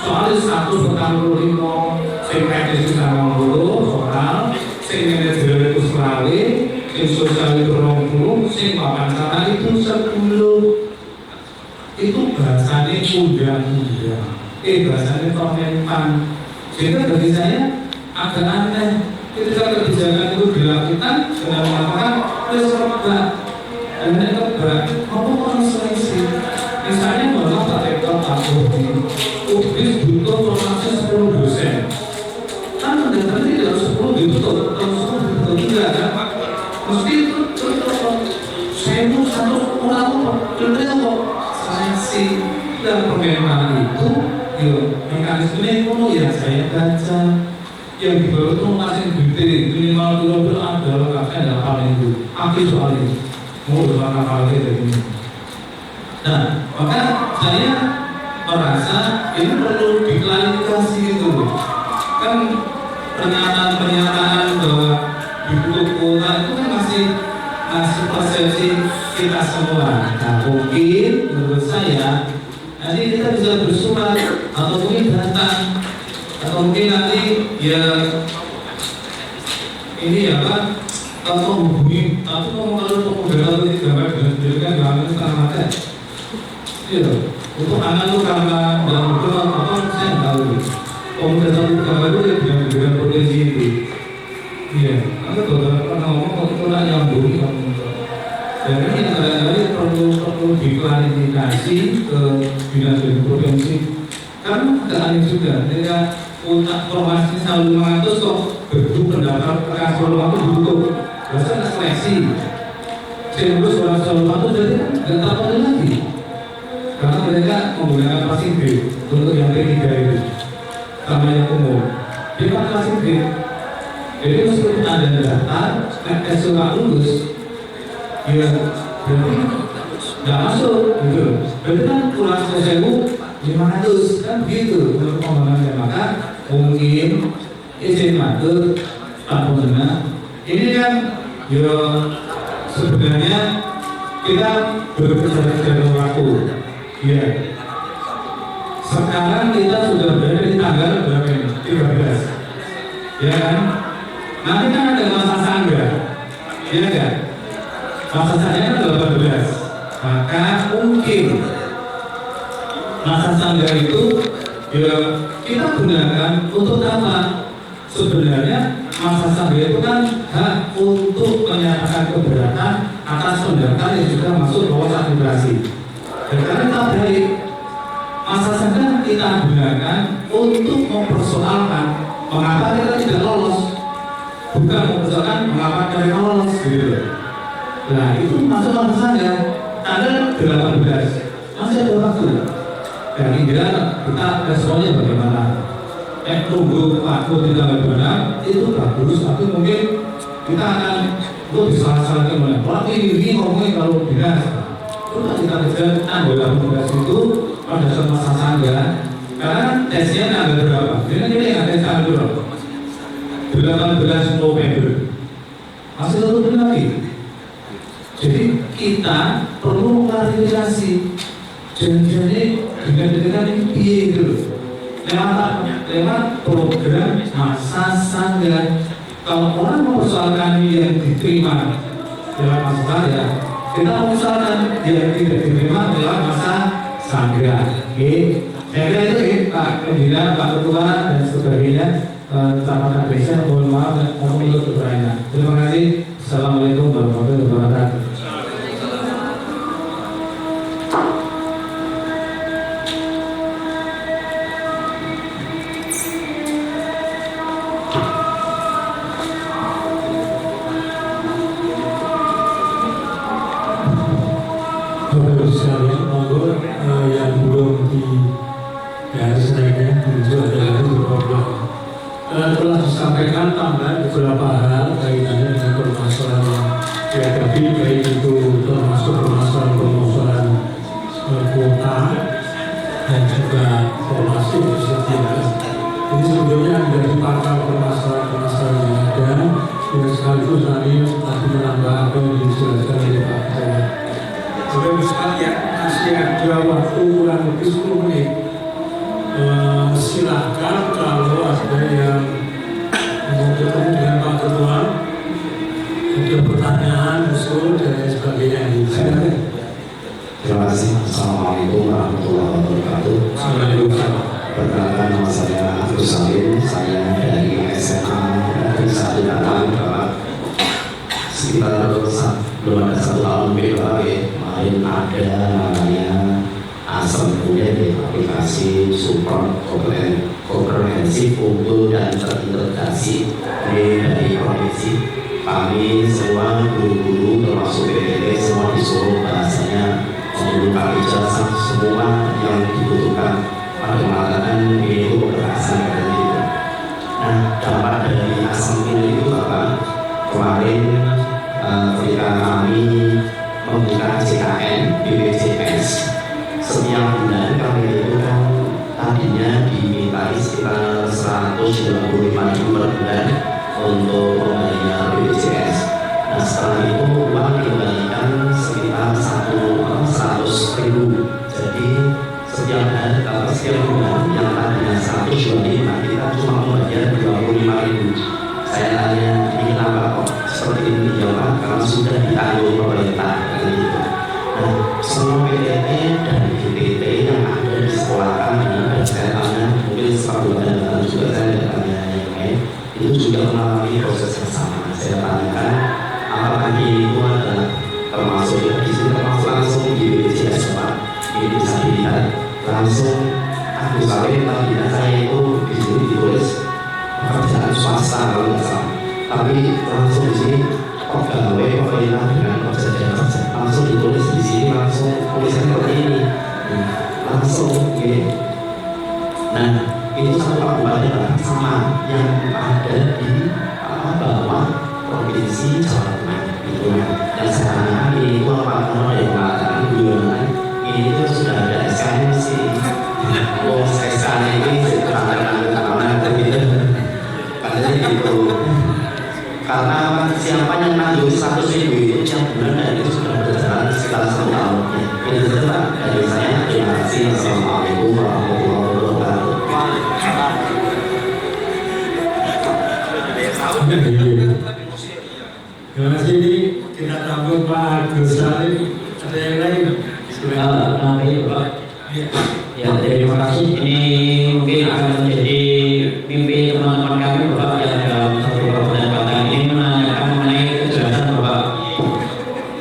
Soalnya 145, sing teknis itu 60 soal, sing manajer itu sekali, sing sosial itu 20, sing papan sana itu 10. Itu bahasanya undang-undang, bahasanya komentan. Sehingga bagi saya agak aneh ketika kebijakan itu dilakukan dengan mengatakan reserva dan kebak apa orang seleksi. Misalnya bahwa Pak Rektor Pak Ubis butuh formasi 10 dosen, kan mendaftar tidak 10 ditutup, kalau 10 ditutup tidak kan? Mesti itu saya itu satu orang kok seleksi dan permentan itu, mekanisme itu yang saya baca. Yang dibawa itu masih detail, minimal 20 adalah kakak ada hal itu, akhir soal itu, mau berapa kali dari ini. Nah, maka saya merasa ini perlu diklarifikasi itu, kan pernyataan bahwa ditutup kuota itu kan masih persepsi kita semua. Nah, mungkin menurut saya nanti kita bisa bersurat atau mungkin datang. Atau mungkin nanti ya ini ya Pak, kalau menghubungi, tapi kalau pemuda itu gambar dengan pendidikan gambar setengah mata. Iya, untuk anak itu karena dalam beberapa apa saya nggak tahu. Pemuda itu gambar itu ya dengan provinsi itu. Iya, karena beberapa ngomong itu lah yang bunyi. Dan ini kadang-kadang perlu diklarifikasi ke dinas provinsi. Kan ada aneh juga, ketika untuk formasi 1.500 kok berdua pendaftar ke Solo waktu ditutup, biasanya seleksi. serius orang Solo itu jadi kan nggak terpakai lagi karena mereka menggunakan passing grade untuk yang P3 itu sama yang umum dia pakai passing grade. Jadi meskipun ada daftar SO nggak lulus ya berarti nggak masuk gitu. Berarti kan kurang 1.500 kan begitu untuk pengembangannya. Maka mungkin izin matur Pak Pembina ini kan ya sebenarnya kita bekerja waktu ya. Sekarang kita sudah berada di tanggal berapa ini? 13 ya kan? Nanti kan ada masa sangga ya kan? Masa sangga kan 18. Maka mungkin masa sangga itu ya kita gunakan untuk apa? Sebenarnya masa sangga itu kan hak untuk menyatakan keberatan atas pendaftar yang sudah masuk bawah administrasi. Dan karena kita balik masa sangga kita gunakan untuk mempersoalkan mengapa kita tidak lolos, bukan mempersoalkan mengapa kita lolos gitu. Nah itu masuk masa sangga tanggal 18 masih ada waktu. Dan kira kita responnya bagaimana? Tunggu waktu di tanggal 26 itu bagus, tapi mungkin kita akan disalah-salahkan oleh orang ini ngomongin kalau dinas. Coba kita kejar tanggal 18 itu pada saat masa sangga, karena tesnya tanggal berapa? Ini yang ada tanggal berapa? 18 November. Masih lebih lagi. Jadi kita perlu klarifikasi. Jangan-jangan dengan ini gitu. Lewat program masa sangga. Kalau orang mempersoalkan yang diterima dalam masa sangga, kita mempersoalkan yang tidak diterima dalam masa sangga. Oke, saya kira itu Pak Pembina, Pak Ketua dan sebagainya. Taman Apresiasi, mohon maaf dan mohon untuk bertanya. Terima kasih. Assalamualaikum warahmatullahi wabarakatuh. Bapak-Ibu sekalian, monggo yang belum di garis naiknya itu adalah beberapa telah disampaikan tambahan beberapa hal kaitannya dengan permasalahan yang dihadapi, baik itu termasuk permasalahan kuota dan juga formasi kesehatan. Ini sebetulnya ada di pangkal permasalahan yang ada, dan sekaligus tadi menambah apa yang dijelaskan oleh Pak Ketua. Bapak-Ibu sekalian, masih ada waktu kurang lebih 10 menit. Silakan kalau ada yang mau ketemu dengan Pak Ketua, ada pertanyaan, usul dan lain sebagainya. Silakan. Terima kasih. Assalamualaikum warahmatullahi wabarakatuh. Assalamualaikum. Perkenalkan, nama saya Agus Salim. Saya dari SMA Negeri 1 Datang, Bapak. Sekitar belum ada 1 tahun Bapak, kemarin ada namanya Asam kemudian di aplikasi support komprehensif unggul dan terintegrasi dari provinsi. Kami semua guru-guru termasuk PPT semua disuruh bahasanya menggunakan ijazah semua yang dibutuhkan pada mengatakan itu berhasil dari itu. Nah, dampak dari asam ini itu Bapak, kemarin ketika kami membuka JKN BPJS setiap bulan kami itu kan tadinya dimintai sekitar 125.000 per bulan untuk membayar BPJS. Nah setelah itu uang dikembalikan sekitar 100.000. Jadi setiap hari atau setiap bulan yang tadinya 125 kita cuma membayar 25.000. Saya tanya ini kenapa kok seperti ini? Ya Pak, karena sudah ditanggung pemerintah gitu. Nah, semua PTT dan BPT yang ada di sekolah kami dan saya tanya, mungkin setelah bulan juga saya tidak tanya yang lain, itu juga mengalami proses yang sama. Saya tanyakan, apakah ini itu adalah termasuk ya di sini termasuk langsung di BPJS Pak? Ini bisa dilihat langsung. Agus Salim tadi saya itu di sini ditulis pekerjaan swasta kalau nggak salah, tapi langsung di sini kok gawe pemerintah dengan pekerjaan Ada yang lain? Baik, Pak. Ya, terima kasih. Ini mungkin akan menjadi mimpi teman-teman kami, Bapak, yang dalam satu kesempatan ini menanyakan mengenai kejelasan, Bapak.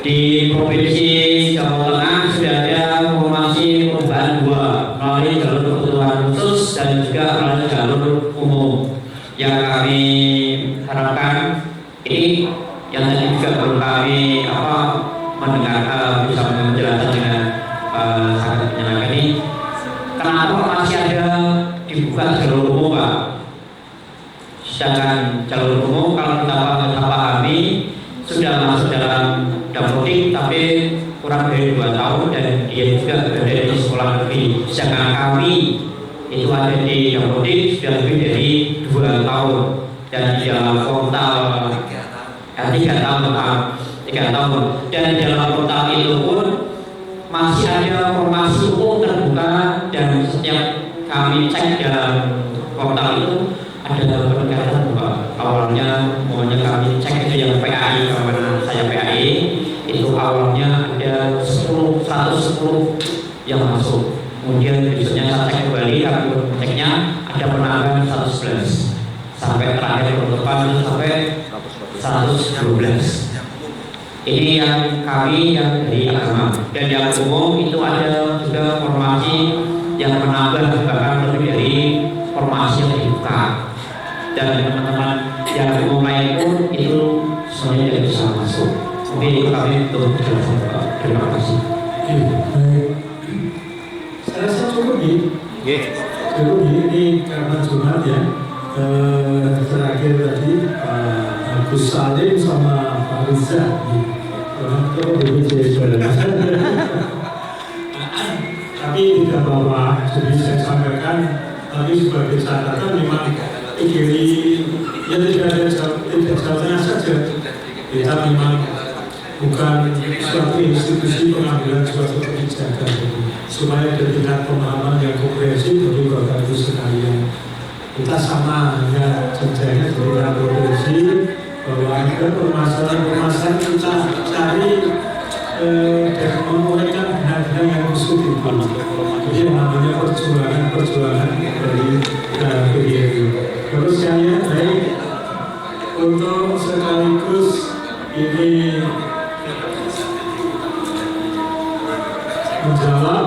Di Provinsi Jawa Tengah sudah ada formasi perubahan 2 melalui jalur kebutuhan khusus dan juga melalui jalur umum. Yang kami harapkan ini yang tadi juga perlu kami mendengar bisa menjelaskan dengan sangat menyenangkan ini. Kenapa masih ada dibuka jalur umum, Pak? Sedangkan jalur umum kalau kita pahami sudah masuk dalam dapodik tapi kurang dari 2 tahun dan dia juga berada di sekolah negeri. Sedangkan kami itu ada di dapodik sudah lebih dari 2 tahun dan di dalam portal 3 tahun, Pak. 3 tahun dan di dalam portal itu pun masih ada formasi umum terbuka dan setiap kami cek dalam portal itu ada peningkatan, Pak. Awalnya maunya kami cek itu yang PAI, karena saya PAI itu awalnya ada 110 yang masuk, kemudian besoknya saya cek kembali, kami ceknya ada penambahan 111 sampai terakhir penutupan sampai 112. Ini yang kami yang dari agama dan yang umum itu ada juga formasi yang menambah bahkan lebih dari formasi yang dibuka dan teman-teman yang umum lain pun itu semuanya tidak bisa masuk. Oke, itu kami untuk penjelasan, Pak. Terima kasih. Baik. Saya rasa cukup nih. Cukup ini karena Jumat ya. Terakhir tadi Pak Agus Salim sama Pak Riza kalau BPJS tapi tidak apa-apa. Jadi saya sampaikan tapi sebagai catatan memang PGRI ya tidak jauhnya saja kita memang bukan suatu institusi pengambilan suatu kebijakan supaya ada tingkat pemahaman yang komprehensif bagi Bapak Ibu sekalian. Kita sama hanya jenjangnya dari provinsi bahwa ada permasalahan kita cari dan memulaikan benar-benar yang khusus itu. Jadi namanya perjuangan dari PGRI. Terus saya baik untuk sekaligus ini menjawab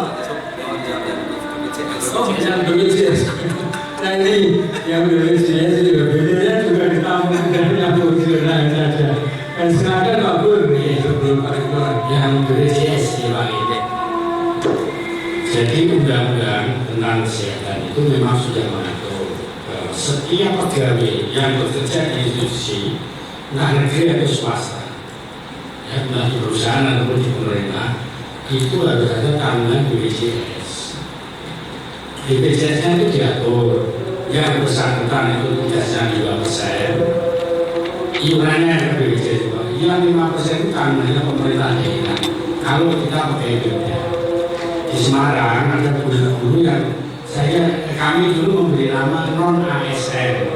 yang BPJS. Nah ini yang BPJS juga juga ditampung dari yang fungsional saja. Dan silakan Pak Pur sebelum paripurna yang BPJS ya Pak. Jadi undang-undang tentang kesehatan itu memang sudah mengatur setiap pegawai yang bekerja di institusi entah negeri atau swasta, ya, entah di perusahaan ataupun di pemerintah, itu harus ada tanggungan BPJS. BPJS-nya itu diatur, yang bersangkutan itu tugasnya 2%, iurannya ke BPJS juga, yang 5% itu tanggungannya pemerintah daerah. Kalau kita pakai BPJS di Semarang ada guru-guru yang kami dulu memberi nama non ASN.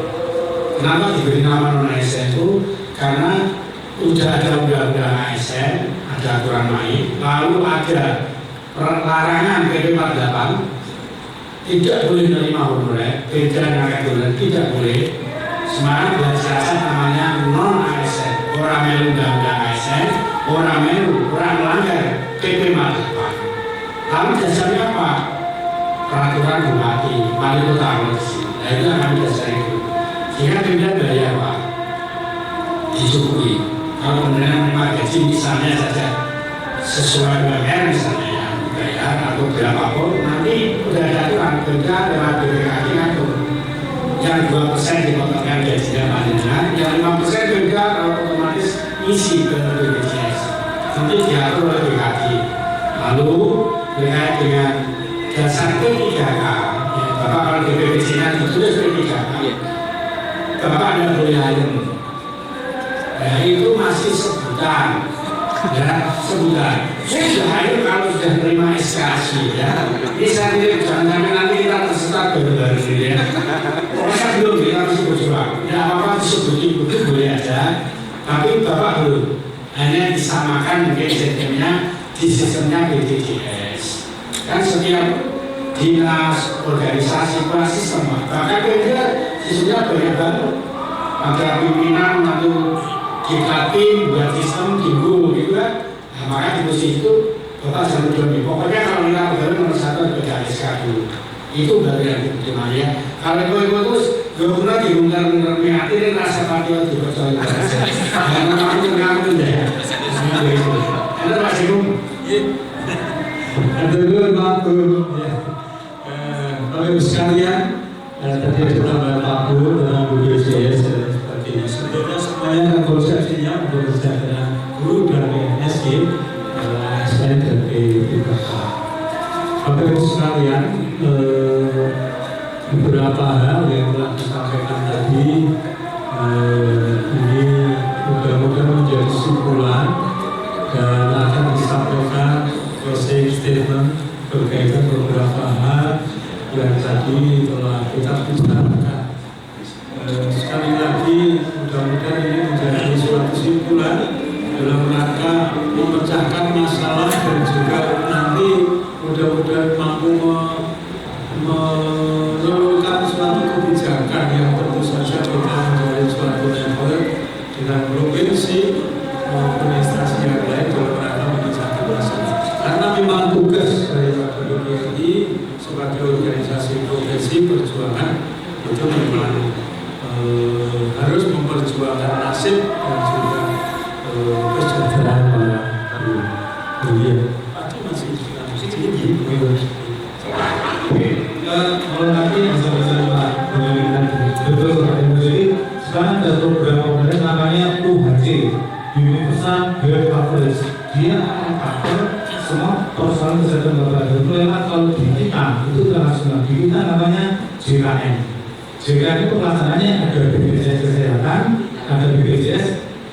Kenapa diberi nama non ASN itu? Karena sudah ada undang-undang ASN, ada aturan main, lalu ada larangan PP 48 tidak boleh menerima honorer, beda dengan reguler tidak boleh. Semarang belajar namanya non ASN, orang melu undang-undang ASN, orang melanggar PP 48. Lalu dasarnya apa? Peraturan bupati, wali kota Bekasi. Nah itu akan dasar itu. Sehingga pimpinan bayar Pak, dicukupi. Kalau pemberian menerima gaji misalnya saja sesuai UMR misalnya ya, bayar atau berapapun, nanti udah ada aturan kerja lewat BPKG ngatur. Yang 2% dipotongkan gajinya panjenengan, yang 5% kerja otomatis isi ke BPJS. Nanti diatur oleh BPKG. Lalu terkait dengan dasar P3K, ya, Bapak kalau di BPJS ditulis P3K, Bapak tidak boleh ayam. Nah itu masih sebutan, ya sebutan. Sudah ayam kalau sudah menerima SKS, ya. Ini saya tidak jangan sampai nanti kita tersesat baru-baru ini, ya. Pokoknya belum kita masih berjuang. Ya apa-apa disebut itu boleh aja, tapi Bapak belum. Hanya disamakan mungkin sistemnya di sistemnya BPJS. Kan setiap dinas, organisasi, punya sistem. Bahkan dia sistemnya banyak banget. Ada pimpinan, lalu diklatih, buat sistem, tunggu gitu kan. Nah, maka di posisi itu Bapak jangan berani. Pokoknya kalau kita baru nomor 1 BPJS dulu. Itu baru yang dibutuhkan ya. Kalau gue terus gubernur dibongkar ini rasa patriot dipercaya. Karena aku ngaku deh. Ada Pak Sikum. Ada dulu matur. Bapak Ibu sekalian, tadi kita Pak Bu dalam BPJS dan sebagainya. Sebenarnya semuanya kan konsepsinya untuk kesejahteraan guru dan PNS selain dari BPK. Bapak Ibu sekalian, beberapa hal yang telah disampaikan tadi ini mudah-mudahan menjadi kesimpulan dan akan disampaikan closing statement berkaitan beberapa hal yang tadi telah kita bicarakan. Sekali lagi mudah-mudahan ini menjadi suatu kesimpulan dalam rangka memecahkan masalah dan juga nanti mudah-mudahan mampu menurunkan suatu kebijakan yang tentu saja kita menjadi suatu level dengan provinsi maupun instansi yang lain dalam rangka memecahkan masalah. Karena memang tugas dari BPJI sebagai organisasi profesi perjuangan itu memang harus memperjuangkan nasib dan juga kesejahteraan para dunia. Kalau nanti bisa Pak betul jadi sekarang ada program modern namanya UHC, Universal Health Coverage. Dia akan cover semua persoalan kesehatan bapak itu lewat kalau di kita itu internasional. Di kita namanya JKN. JKN itu pelaksanaannya ada BPJS Kesehatan, ada BPJS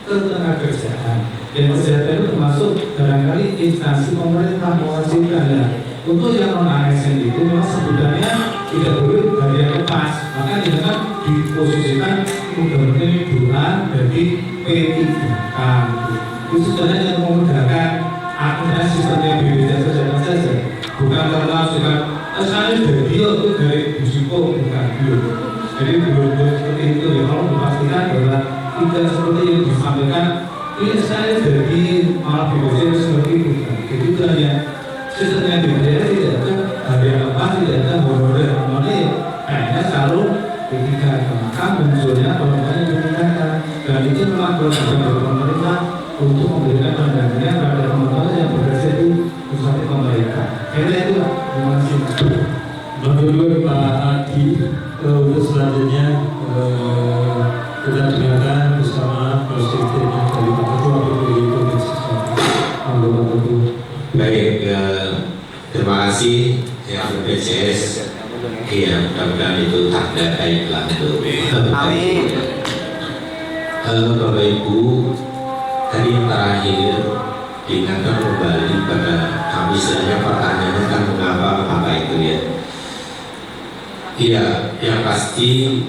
Ketenagakerjaan. Dan kesehatan itu termasuk barangkali instansi pemerintah mewajibkan ya. Untuk yang non ASN itu memang sebenarnya tidak boleh dari yang lepas, maka dengan diposisikan mudah-mudahan liburan dari P3K. Itu sebenarnya yang memudahkan akuntansi sistemnya BPJS Kesehatan saja, bukan karena sudah sekali dari dia itu dari risiko bukan bio. Jadi belum seperti itu ya, kalau dipastikan bahwa tidak seperti yang disampaikan ini sekali dari malah BPJS seperti itu. Jadi itu hanya sistemnya BPJS tidak ada hari yang lepas, tidak ada honorer. Makanya kayaknya selalu ketika maka munculnya pemerintah ditingkatkan, dan itu memang program dari pemerintah untuk memberikan pendampingan pada teman-teman yang bekerja di pusat pemerintah. Kira itu lah. Terima kasih. Menurut Pak Adi, untuk selanjutnya kita dengarkan bersama closing statement dari Pak Ketua BPI Provinsi Sumatera. Baik, terima kasih yang BPJS. Iya, mudah-mudahan itu tanda baiklah untuk Amin. Bapak Ibu, tadi yang terakhir diingatkan kembali pada kami, istilahnya pertanyaannya kan mengapa itu ya. Iya, yang pasti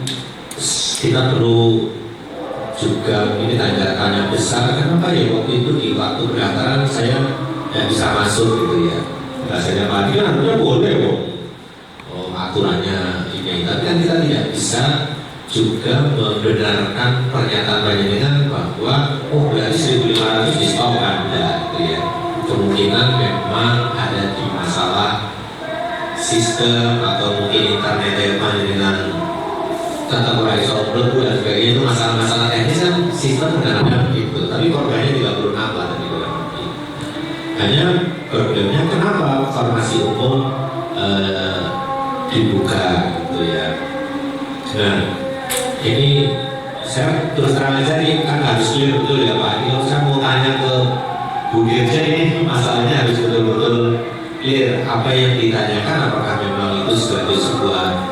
kita perlu juga ini tanya besar. Kenapa ya waktu itu di waktu pendaftaran saya tidak bisa masuk gitu ya. Rasanya Pak kan harusnya boleh kok. Aturannya ini, tapi kan kita tidak bisa juga membenarkan pernyataan bahwa berarti 1.500 di stop kan gitu ya. Kemungkinan memang ada di masalah sistem atau mungkin internet yang dengan tata kelola software dan sebagainya, itu masalah-masalah teknis kan sistem kadang-kadang begitu, tapi korbannya tidak perlu nambah tadi berarti. Hanya problemnya kenapa formasi umum dibuka gitu ya. Nah ini saya terus terang aja nih, kan harus clear betul ya Pak. Ini kalau saya mau tanya ke Bu Dirjen, ini masalahnya harus betul-betul clear. Apa yang ditanyakan apakah memang itu sebagai sebuah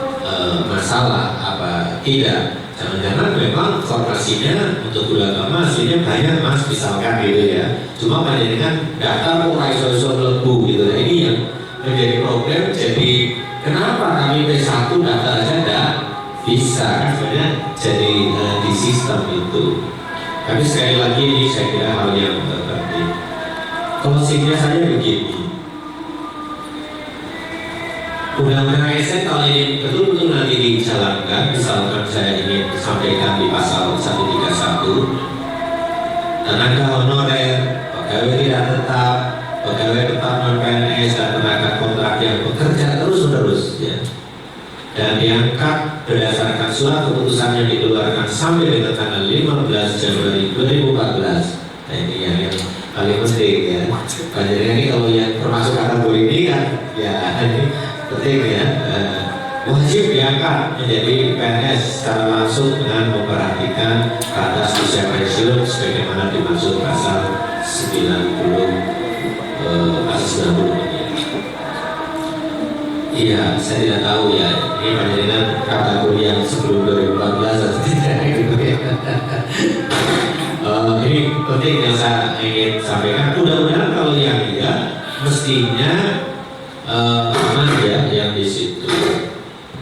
masalah apa tidak. Jangan-jangan memang formasinya untuk guru agama aslinya banyak Mas, misalkan gitu ya. Cuma banyak kan data kok iso-iso lebu gitu. Nah ini yang menjadi problem. Jadi kenapa kami P1 data aja enggak bisa kan sebenarnya jadi di sistem itu. Tapi sekali lagi ini saya kira hal yang penting. closingnya saya begini. Undang-undang ASN kalau ini betul-betul nanti dijalankan, misalkan saya ingin sampaikan di pasal 131, tenaga honorer, pegawai tidak tetap, pegawai tetap non-PNS dan tenaga kontrak yang bekerja terus-menerus, ya, dan diangkat berdasarkan surat keputusan yang dikeluarkan sampai dengan tanggal 15 Januari 2014. Nah ini yang paling penting, ya. Jadi ini kalau yang termasuk kategori ini kan, ya ini penting, ya, wajib diangkat menjadi PNS secara langsung dengan memperhatikan batas usia pensiun sebagaimana dimaksud pasal 90 ini. Iya, saya tidak tahu, ya, ini panjenengan kategori yang sebelum 2014 atau tidak, gitu, ya. Ini penting yang saya ingin sampaikan. Mudah-mudahan kalau yang mestinya aman, ya, yang di situ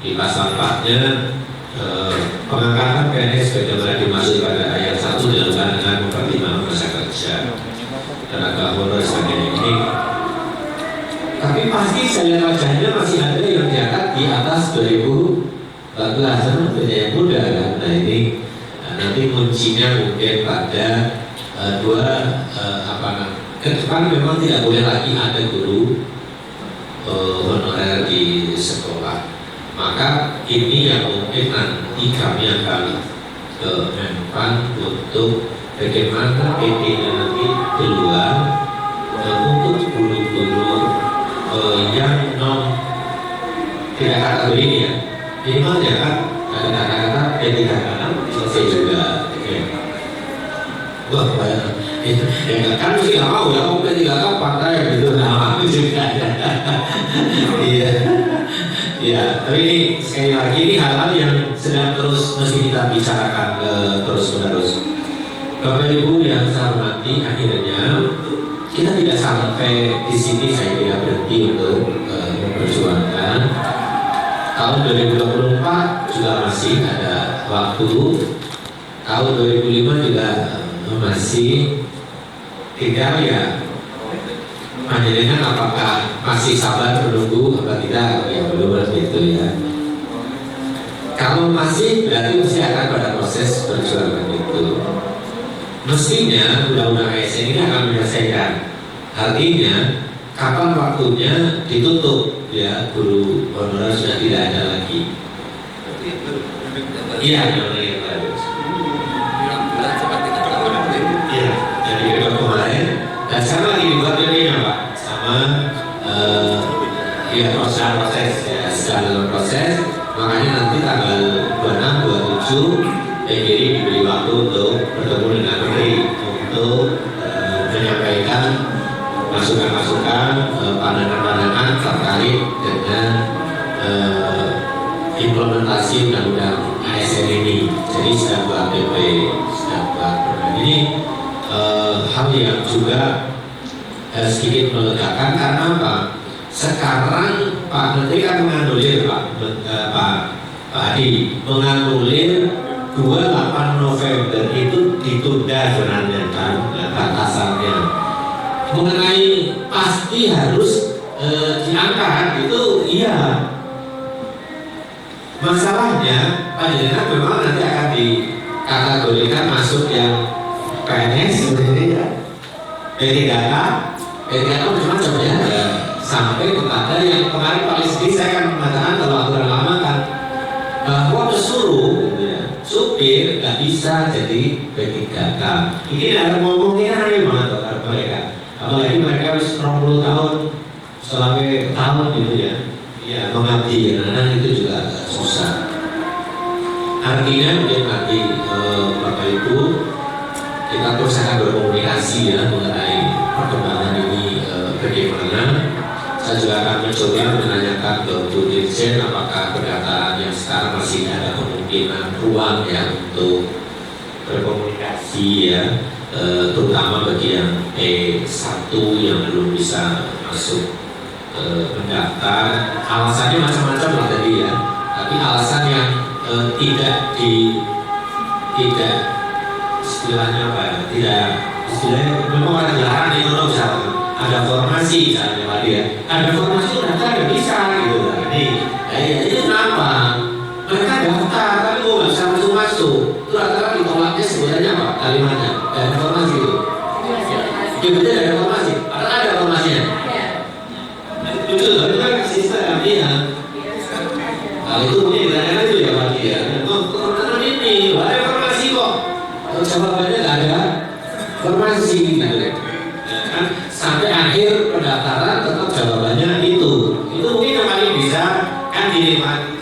di pasal 4-nya pengangkatan PNS sebagaimana dimaksud pada ayat 1 dilakukan dengan mempertimbangkan masa kerja tenaga honorer sebagainya ini. Tapi pasti saya lihat wajahnya masih ada yang diangkat di atas 2014, karena yang muda, kan. Nah ini nanti kuncinya mungkin pada ke depan memang tidak boleh lagi ada guru honorer di sekolah. Maka ini yang mungkin nanti kami akan ke Menpan untuk bagaimana PT-nya nanti keluar untuk guru-guru yang tidak kategori ini, ya, minimal, ya, kan ada kata-kata P3K selesai juga, ya. Wah, ya, kan mesti nggak mau, ya, mau P3K partai gitu, nah aku juga. Iya, ya, tapi ini sekali lagi ini hal-hal yang sedang terus mesti kita bicarakan terus-menerus. Bapak Ibu yang saya hormati, akhirnya kita tidak sampai di sini, saya tidak berhenti untuk memperjuangkan. Tahun 2024 juga masih ada waktu. Tahun 2005 juga masih. Tinggal, ya, panjenengan apakah masih sabar menunggu apa tidak, ya, belum, gitu, ya. Kalau masih, berarti mesti akan pada proses perjuangan itu. Mestinya undang-undang ASN ini akan menyelesaikan. Artinya kapan waktunya ditutup, ya, guru honorer sudah tidak ada lagi. Iya, yang bagus. Iya, jadi kemarin dan sekarang lagi dibuat ini, Pak, sama ya, proses, ya, sedang dalam proses. Makanya nanti tanggal 26, 27 jadi diberi waktu untuk bertemu dengan Menteri untuk menyampaikan masukan-masukan, pandangan-pandangan terkait dengan implementasi undang-undang ASN ini. Jadi sedang buat PP, sedang buat ini hal yang juga sedikit melegakan. Karena apa? Sekarang Pak Menteri kan menganulir, Pak Adi menganulir 28 November itu ditunda sebenarnya, kan, batasannya. Mengenai pasti harus diangkat itu, iya. Masalahnya panjenengan memang nanti akan dikategorikan masuk yang PNS sebenarnya, ya. P3K macam-macam, ya. Sampai kepada yang kemarin paling sedih saya kan mengatakan kalau aturan lama kan bahwa pesuruh, gitu, ya, supir nggak bisa jadi P3K. Ini ada ngomongnya aneh banget mereka. Apalagi mereka harus 20 tahun selama tahun, gitu, ya. Ya, mengabdi, ya, nah, itu juga susah. Artinya mungkin nanti Bapak Ibu kita terus akan berkomunikasi, ya, mengenai perkembangan ini bagaimana. Saya juga akan mencoba menanyakan ke Bu Dirjen apakah pendataan yang sekarang masih ada kemungkinan ruang, ya, untuk berkomunikasi, ya, terutama bagi yang P1 yang belum bisa masuk mendaftar. Alasannya macam-macam lah tadi, ya, tapi alasan yang tidak istilahnya apa, ya, tidak istilahnya memang ada dilarang, itu bisa ada formasi misalnya Pak ya, ada formasi ternyata nggak bisa gitu lah. Ini kenapa? Mereka daftar tapi kok nggak bisa masuk. Itu rata-rata ditolaknya sebenarnya apa kalimatnya? Ada formasi itu. Ya betul ada formasi. Padahal ada formasinya. Betul, itu kan sistem artinya. Kalau itu mungkin ditanyakan itu ya Pak ya. Teman-teman ini, ada formasi kok. Kalau jawabannya nggak ada formasi gitu. Kan sampai akhir pendaftaran tetap jawabannya itu mungkin yang paling bisa kan gini Pak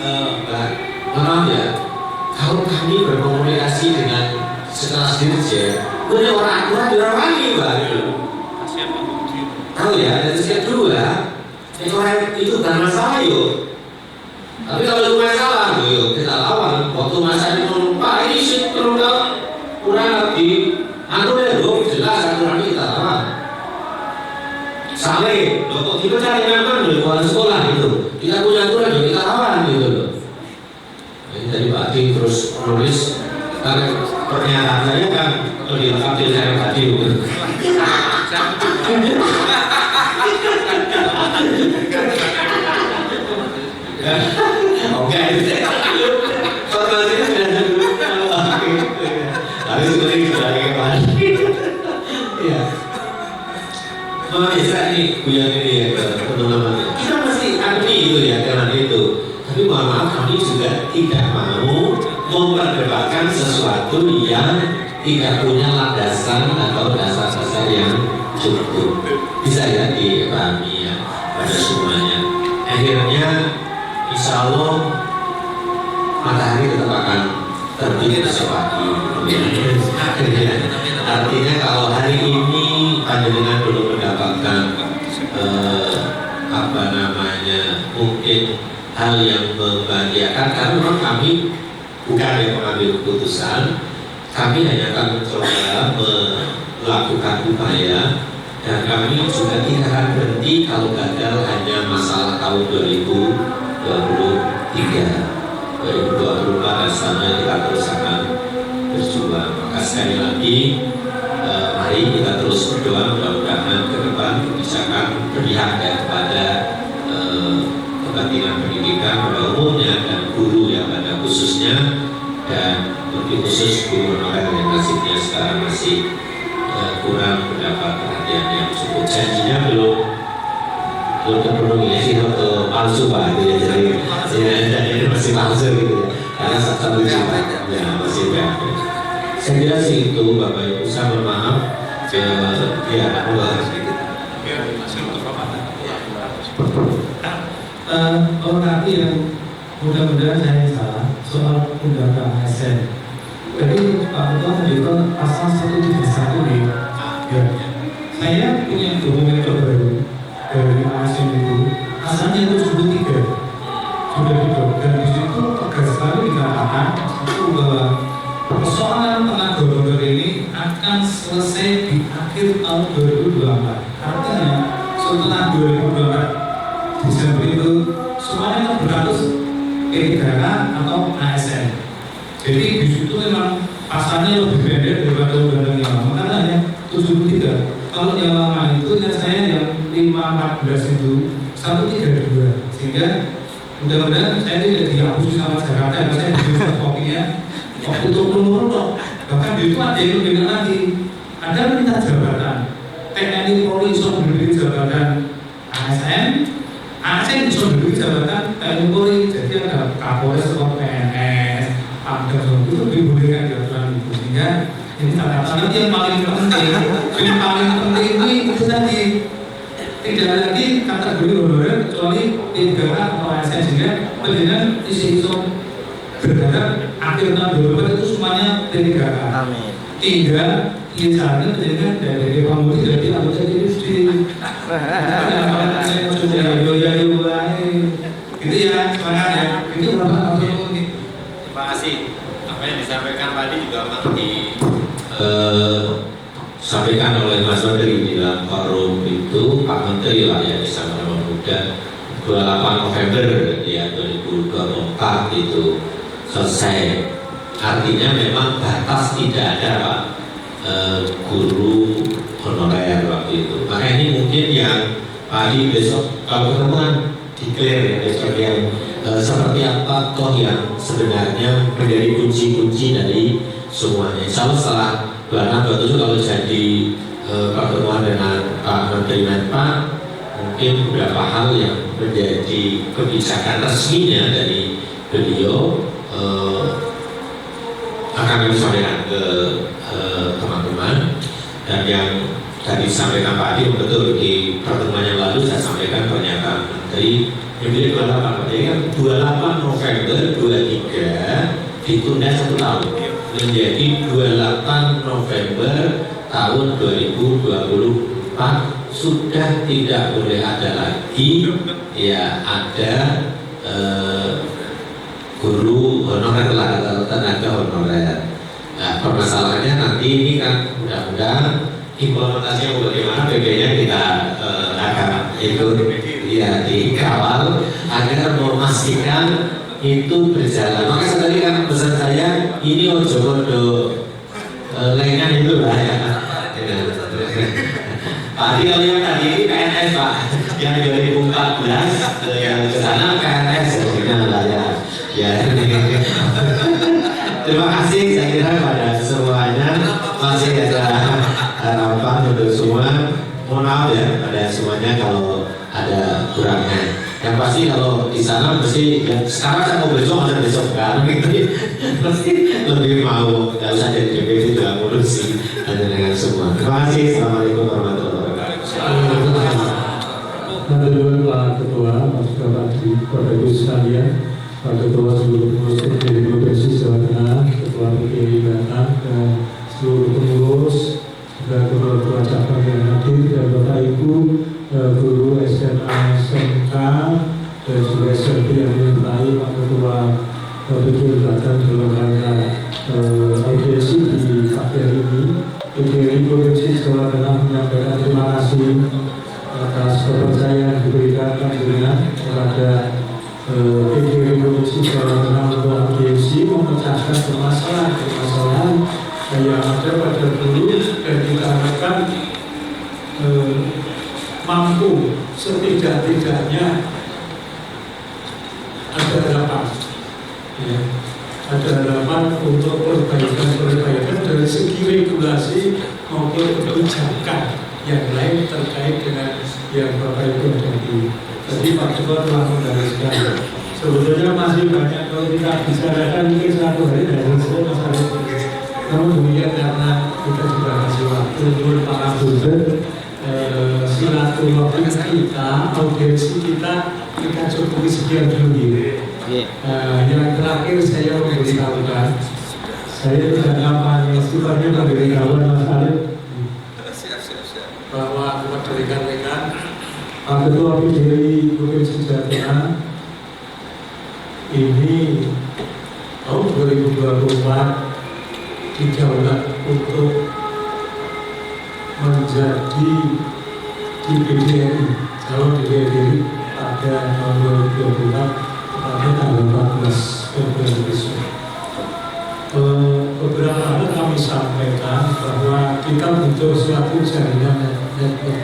maaf ya, kalau kami berkomunikasi dengan sekelas dirjen punya orang akurat dirawani Pak tahu ya, dari setiap dulu ya orang itu bukan masalah yuk, tapi kalau itu masalah yuk kita lawan. Waktu masa itu Pak ini kurang lebih jelas aturan kita lawan. Saleh, kok kita cari nyaman di luar sekolah itu, kita punya aturan juga kita lawan gitu loh. Jadi tadi Pak Adi terus menulis pernyataan saya kan dilengkapi saya Pak Adi gitu. Oke, formasinya sudah dulu. Tapi sebenarnya sudah kayak Pak Adi. Iya. Bisa nih Buyan ini ya teman-teman. Kita masih anti gitu ya karena itu. Tapi mohon maaf kami juga tidak mau memperdebatkan sesuatu yang tidak punya landasan atau dasar-dasar yang cukup. Bisa ya dipahami ya pada semuanya. Akhirnya insya Allah matahari tetap akan terbit besok pagi. Artinya kalau hari ini panjenengan belum mendapatkan mungkin hal yang membahagiakan, karena memang kami bukan yang mengambil keputusan, kami hanya akan mencoba melakukan upaya, dan kami juga tidak akan berhenti kalau gagal hanya masalah tahun 2023 dan selanjutnya kita terus akan berjuang. Maka sekali lagi mari kita terus berdoa, mudah-mudahan ke depan kebijakan berpihak ya kepada kepentingan pendidikan pada umumnya dan guru yang pada khususnya, dan lebih khusus guru honorer yang nasibnya sekarang masih kurang mendapat perhatian yang cukup. Janjinya belum terpenuhi ya sih, atau palsu Pak itu ya, jadi masih palsu gitu ya, karena 1 juta ya masih berapa. Saya kira sih itu Bapak Ibu, saya mohon maaf ya nanti yang mudah-mudahan saya salah soal undang-undang ASN. Jadi Pak Ketua menunjukkan pasal 131 nih. Ya, saya punya dokumen terbaru dari ASN itu, asalnya itu 73 sudah dibuat, dan di situ tegas sekali dikatakan bahwa persoalan tenaga honorer ini akan selesai di akhir tahun 2024. Artinya setelah 2024 Desember itu semuanya berstatus P3K atau ASN. Jadi di situ memang pasalnya lebih pendek daripada undang-undang yang lama, karena hanya 73. Kalau yang lama itu saya yang 514 itu 132, sehingga mudah-mudahan saya tidak dihapus sama Jakarta, karena saya bisa kopinya waktu itu menurut bahkan itu ada yang lebih lagi, ada minta jabatan TNI Polri bisa berdiri jabatan ASN bisa berdiri jabatan TNI Polri, jadi ada Kapolres atau PNS, Pangdam itu dibolehkan di aturan itu, sehingga ini catatan yang paling penting ini itu tadi, tidak lagi kategori honorer kecuali 3K atau ASN, sehingga mendingan isu-isu berharap akhir tahun 2024 itu semuanya P3K. Amin. Tinggal misalnya dengan dari pamudi jadi anggota DPD. Gitu ya, semangat ya. Itu berapa tahun ini? Terima kasih. Apa yang disampaikan tadi juga memang disampaikan oleh Mas Menteri di dalam forum itu. Pak Menteri lah yang bisa memudah 28 November ya 2024 itu selesai. Artinya memang batas tidak ada Pak, guru honorer waktu itu. Maka ini mungkin yang Pak Adi besok kalau ketemuan declare ya besok yang seperti apa toh yang sebenarnya menjadi kunci-kunci dari semuanya. Insya Allah setelah 26-27 kalau jadi pertemuan dengan Pak Menteri Menpan, mungkin beberapa hal yang menjadi kebijakan resminya dari beliau akan kami sampaikan ke teman-teman. Dan yang tadi disampaikan Pak Adi betul, di pertemuan yang lalu saya sampaikan pernyataan Menteri yang jadi 28, jadi kan 28 November 23 ditunda 1 tahun menjadi 28 November tahun 2024 sudah tidak boleh ada lagi ya ada guru honorer atau tenaga honorer. Nah, permasalahannya nanti ini kan mudah-mudahan implementasinya bagaimana BPN-nya kita akan ikut ya dikawal agar memastikan itu berjalan. Maka tadi kan pesan saya ini ojo kodo lengan itu lah ya. Pak Adi kalau yang tadi ini PNS Pak, yang 2014 yang ke sana PNS lah ya. Ya. Terima kasih saya kira pada semuanya masih ada harapan untuk semua. Mohon maaf ya pada semuanya kalau ada kurangnya. Yang pasti kalau di sana mesti ya, sekarang saya mau besok ada besok kan gitu. Pasti lebih mau nggak usah jadi DPD juga ngurusi hanya dengan semua. Terima kasih. Assalamualaikum warahmatullahi wabarakatuh. Menurut Pak Ketua, Mas Bapak Bapak Ibu sekalian, Pak Ketua seluruh pengurus DPD Provinsi Jawa Tengah, Ketua PGRI Batam, dan seluruh pengurus, dan ketua-ketua cabang yang hadir, dan Bapak Ibu guru SMA SMK, dan juga SMP yang menyertai Pak Ketua PGRI Batam dalam rangka audiensi di KPR ini. PGRI Provinsi Jawa Tengah menyampaikan terima kasih atas kepercayaan yang diberikan dengan kepada PGRI Provinsi Jawa Tengah untuk audiensi memecahkan permasalahan yang ada pada guru, dan kita harapkan mampu setidak-tidaknya ada harapan ya, ada harapan untuk perbaikan dari segi regulasi maupun kebijakan yang lain terkait dengan yang Bapak Ibu tadi Pak Ketua telah menggariskan. Sebetulnya masih banyak kalau kita bicarakan mungkin 1 hari dari selesai masalah itu. Namun demikian karena kita juga kasih waktu untuk para bunda silaturahmi kita, audiensi kita cukup sekian dulu. Yang terakhir saya memberitahukan, saya tidak kampanye, sifatnya memberitahuan Mas Alif bahwa kepada rekan-rekan Pak Ketua PGRI Provinsi Jawa Tengah ini tahun 2024 didaulat untuk menjadi DPD-RI, calon DPD-RI pada tahun 2024 tepatnya tanggal 14 Februari besok. Beberapa hal kami sampaikan bahwa kita butuh suatu jaringan network.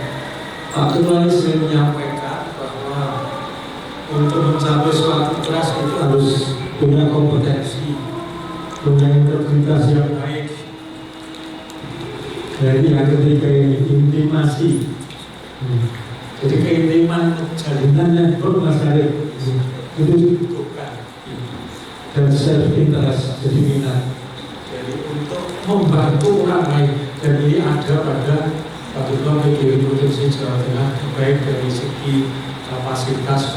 Pak Ketua ini sering menyampaikan bahwa untuk mencapai suatu kelas itu harus punya kompetensi, punya integritas yang baik. Jadi yang ketiga ini intimasi. Jadi keintiman jaringan network masyarakat itu dibutuhkan. Dan self interest, jadi minat. Jadi untuk membantu orang lain, dan ini ada pada Pak Ketua PGRI Provinsi Jawa Tengah, baik dari segi kapasitas,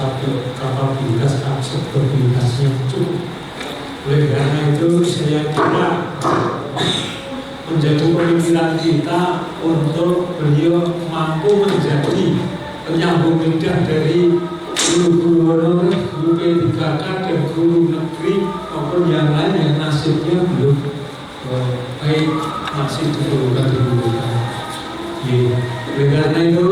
kapabilitas, akseptabilitasnya cukup. Oleh karena itu saya kira menjadi pemikiran kita untuk beliau mampu menjadi penyambung lidah dari guru-guru honorer, guru P3K dan guru negeri maupun yang lain yang nasibnya belum baik, masih diperlukan. Oleh karena itu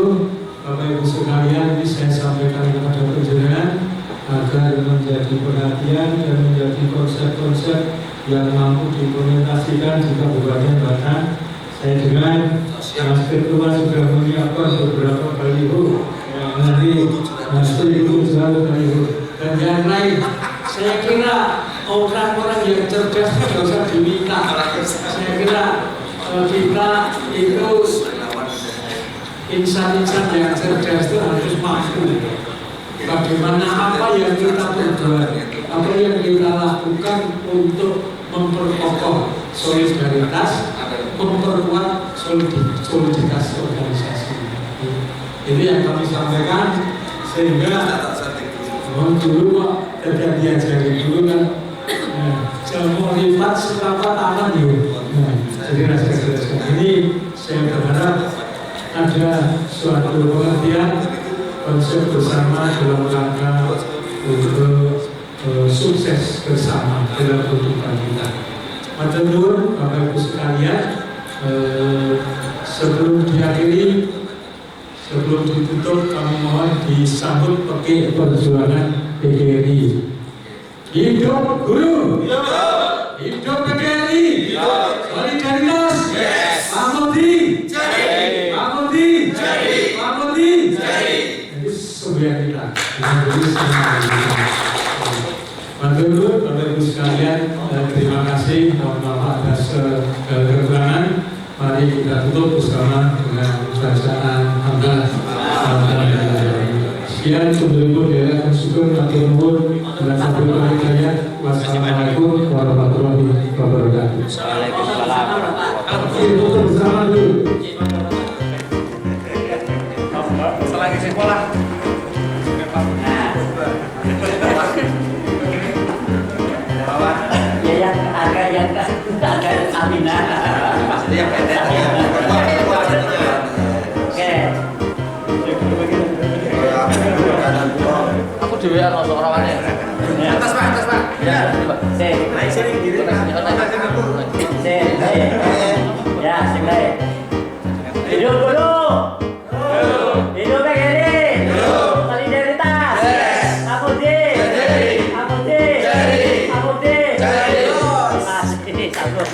Bapak Ibu sekalian, ini saya sampaikan kepada penjenengan agar menjadi perhatian dan menjadi konsep-konsep yang mampu diimplementasikan di Kabupaten Batam. Saya dengan Mas Ketua sudah menyiapkan beberapa baliho yang nanti masuk itu selalu baliho dan yang lain. Saya kira orang-orang yang cerdas tidak usah diminta. Saya kira kita itu insan-insan yang cerdas itu harus mampu. Bagaimana apa yang kita perbuat, apa yang kita lakukan untuk memperkokoh solidaritas, memperkuat soliditas organisasi. Ini yang kami sampaikan sehingga dulu kok tidak diajari dulu kan jamu lipat seberapa tangan yuk. Jadi saya jelaskan ini, saya berharap ada suatu pengertian konsep bersama dalam rangka untuk sukses bersama dalam kehidupan kita. Matur nuwun Bapak Ibu sekalian, sebelum diakhiri, sebelum ditutup, kami mohon disambut pakai perjuangan PGRI. Hidup guru, hidup PGRI, solidaritas, Pak Modi, Pak Modi, Pak Modi. Jadi sebuah kita. Matur nuwun Bapak Ibu sekalian, terima kasih. Mohon maaf atas kekurangan. Mari kita tutup bersama dengan bacaan hamdalah. Sekian sebelum dia akan syukur matur nuwun dan sampai berikutnya. Wassalamualaikum warahmatullahi wabarakatuh. Waalaikumsalam. Tutup bersama dulu. Selagi sekolah. Ya yang agak Aminah. Maksudnya yang pendek. Oke. Aku dewe ana suarane. Atas Pak. Ya. Naik sini diri. Ya, sing naik. Hidup guru. Hidup PGRI. Solidaritas. Amudi. Ini satu.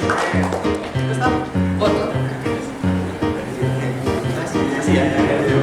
Terima kasih.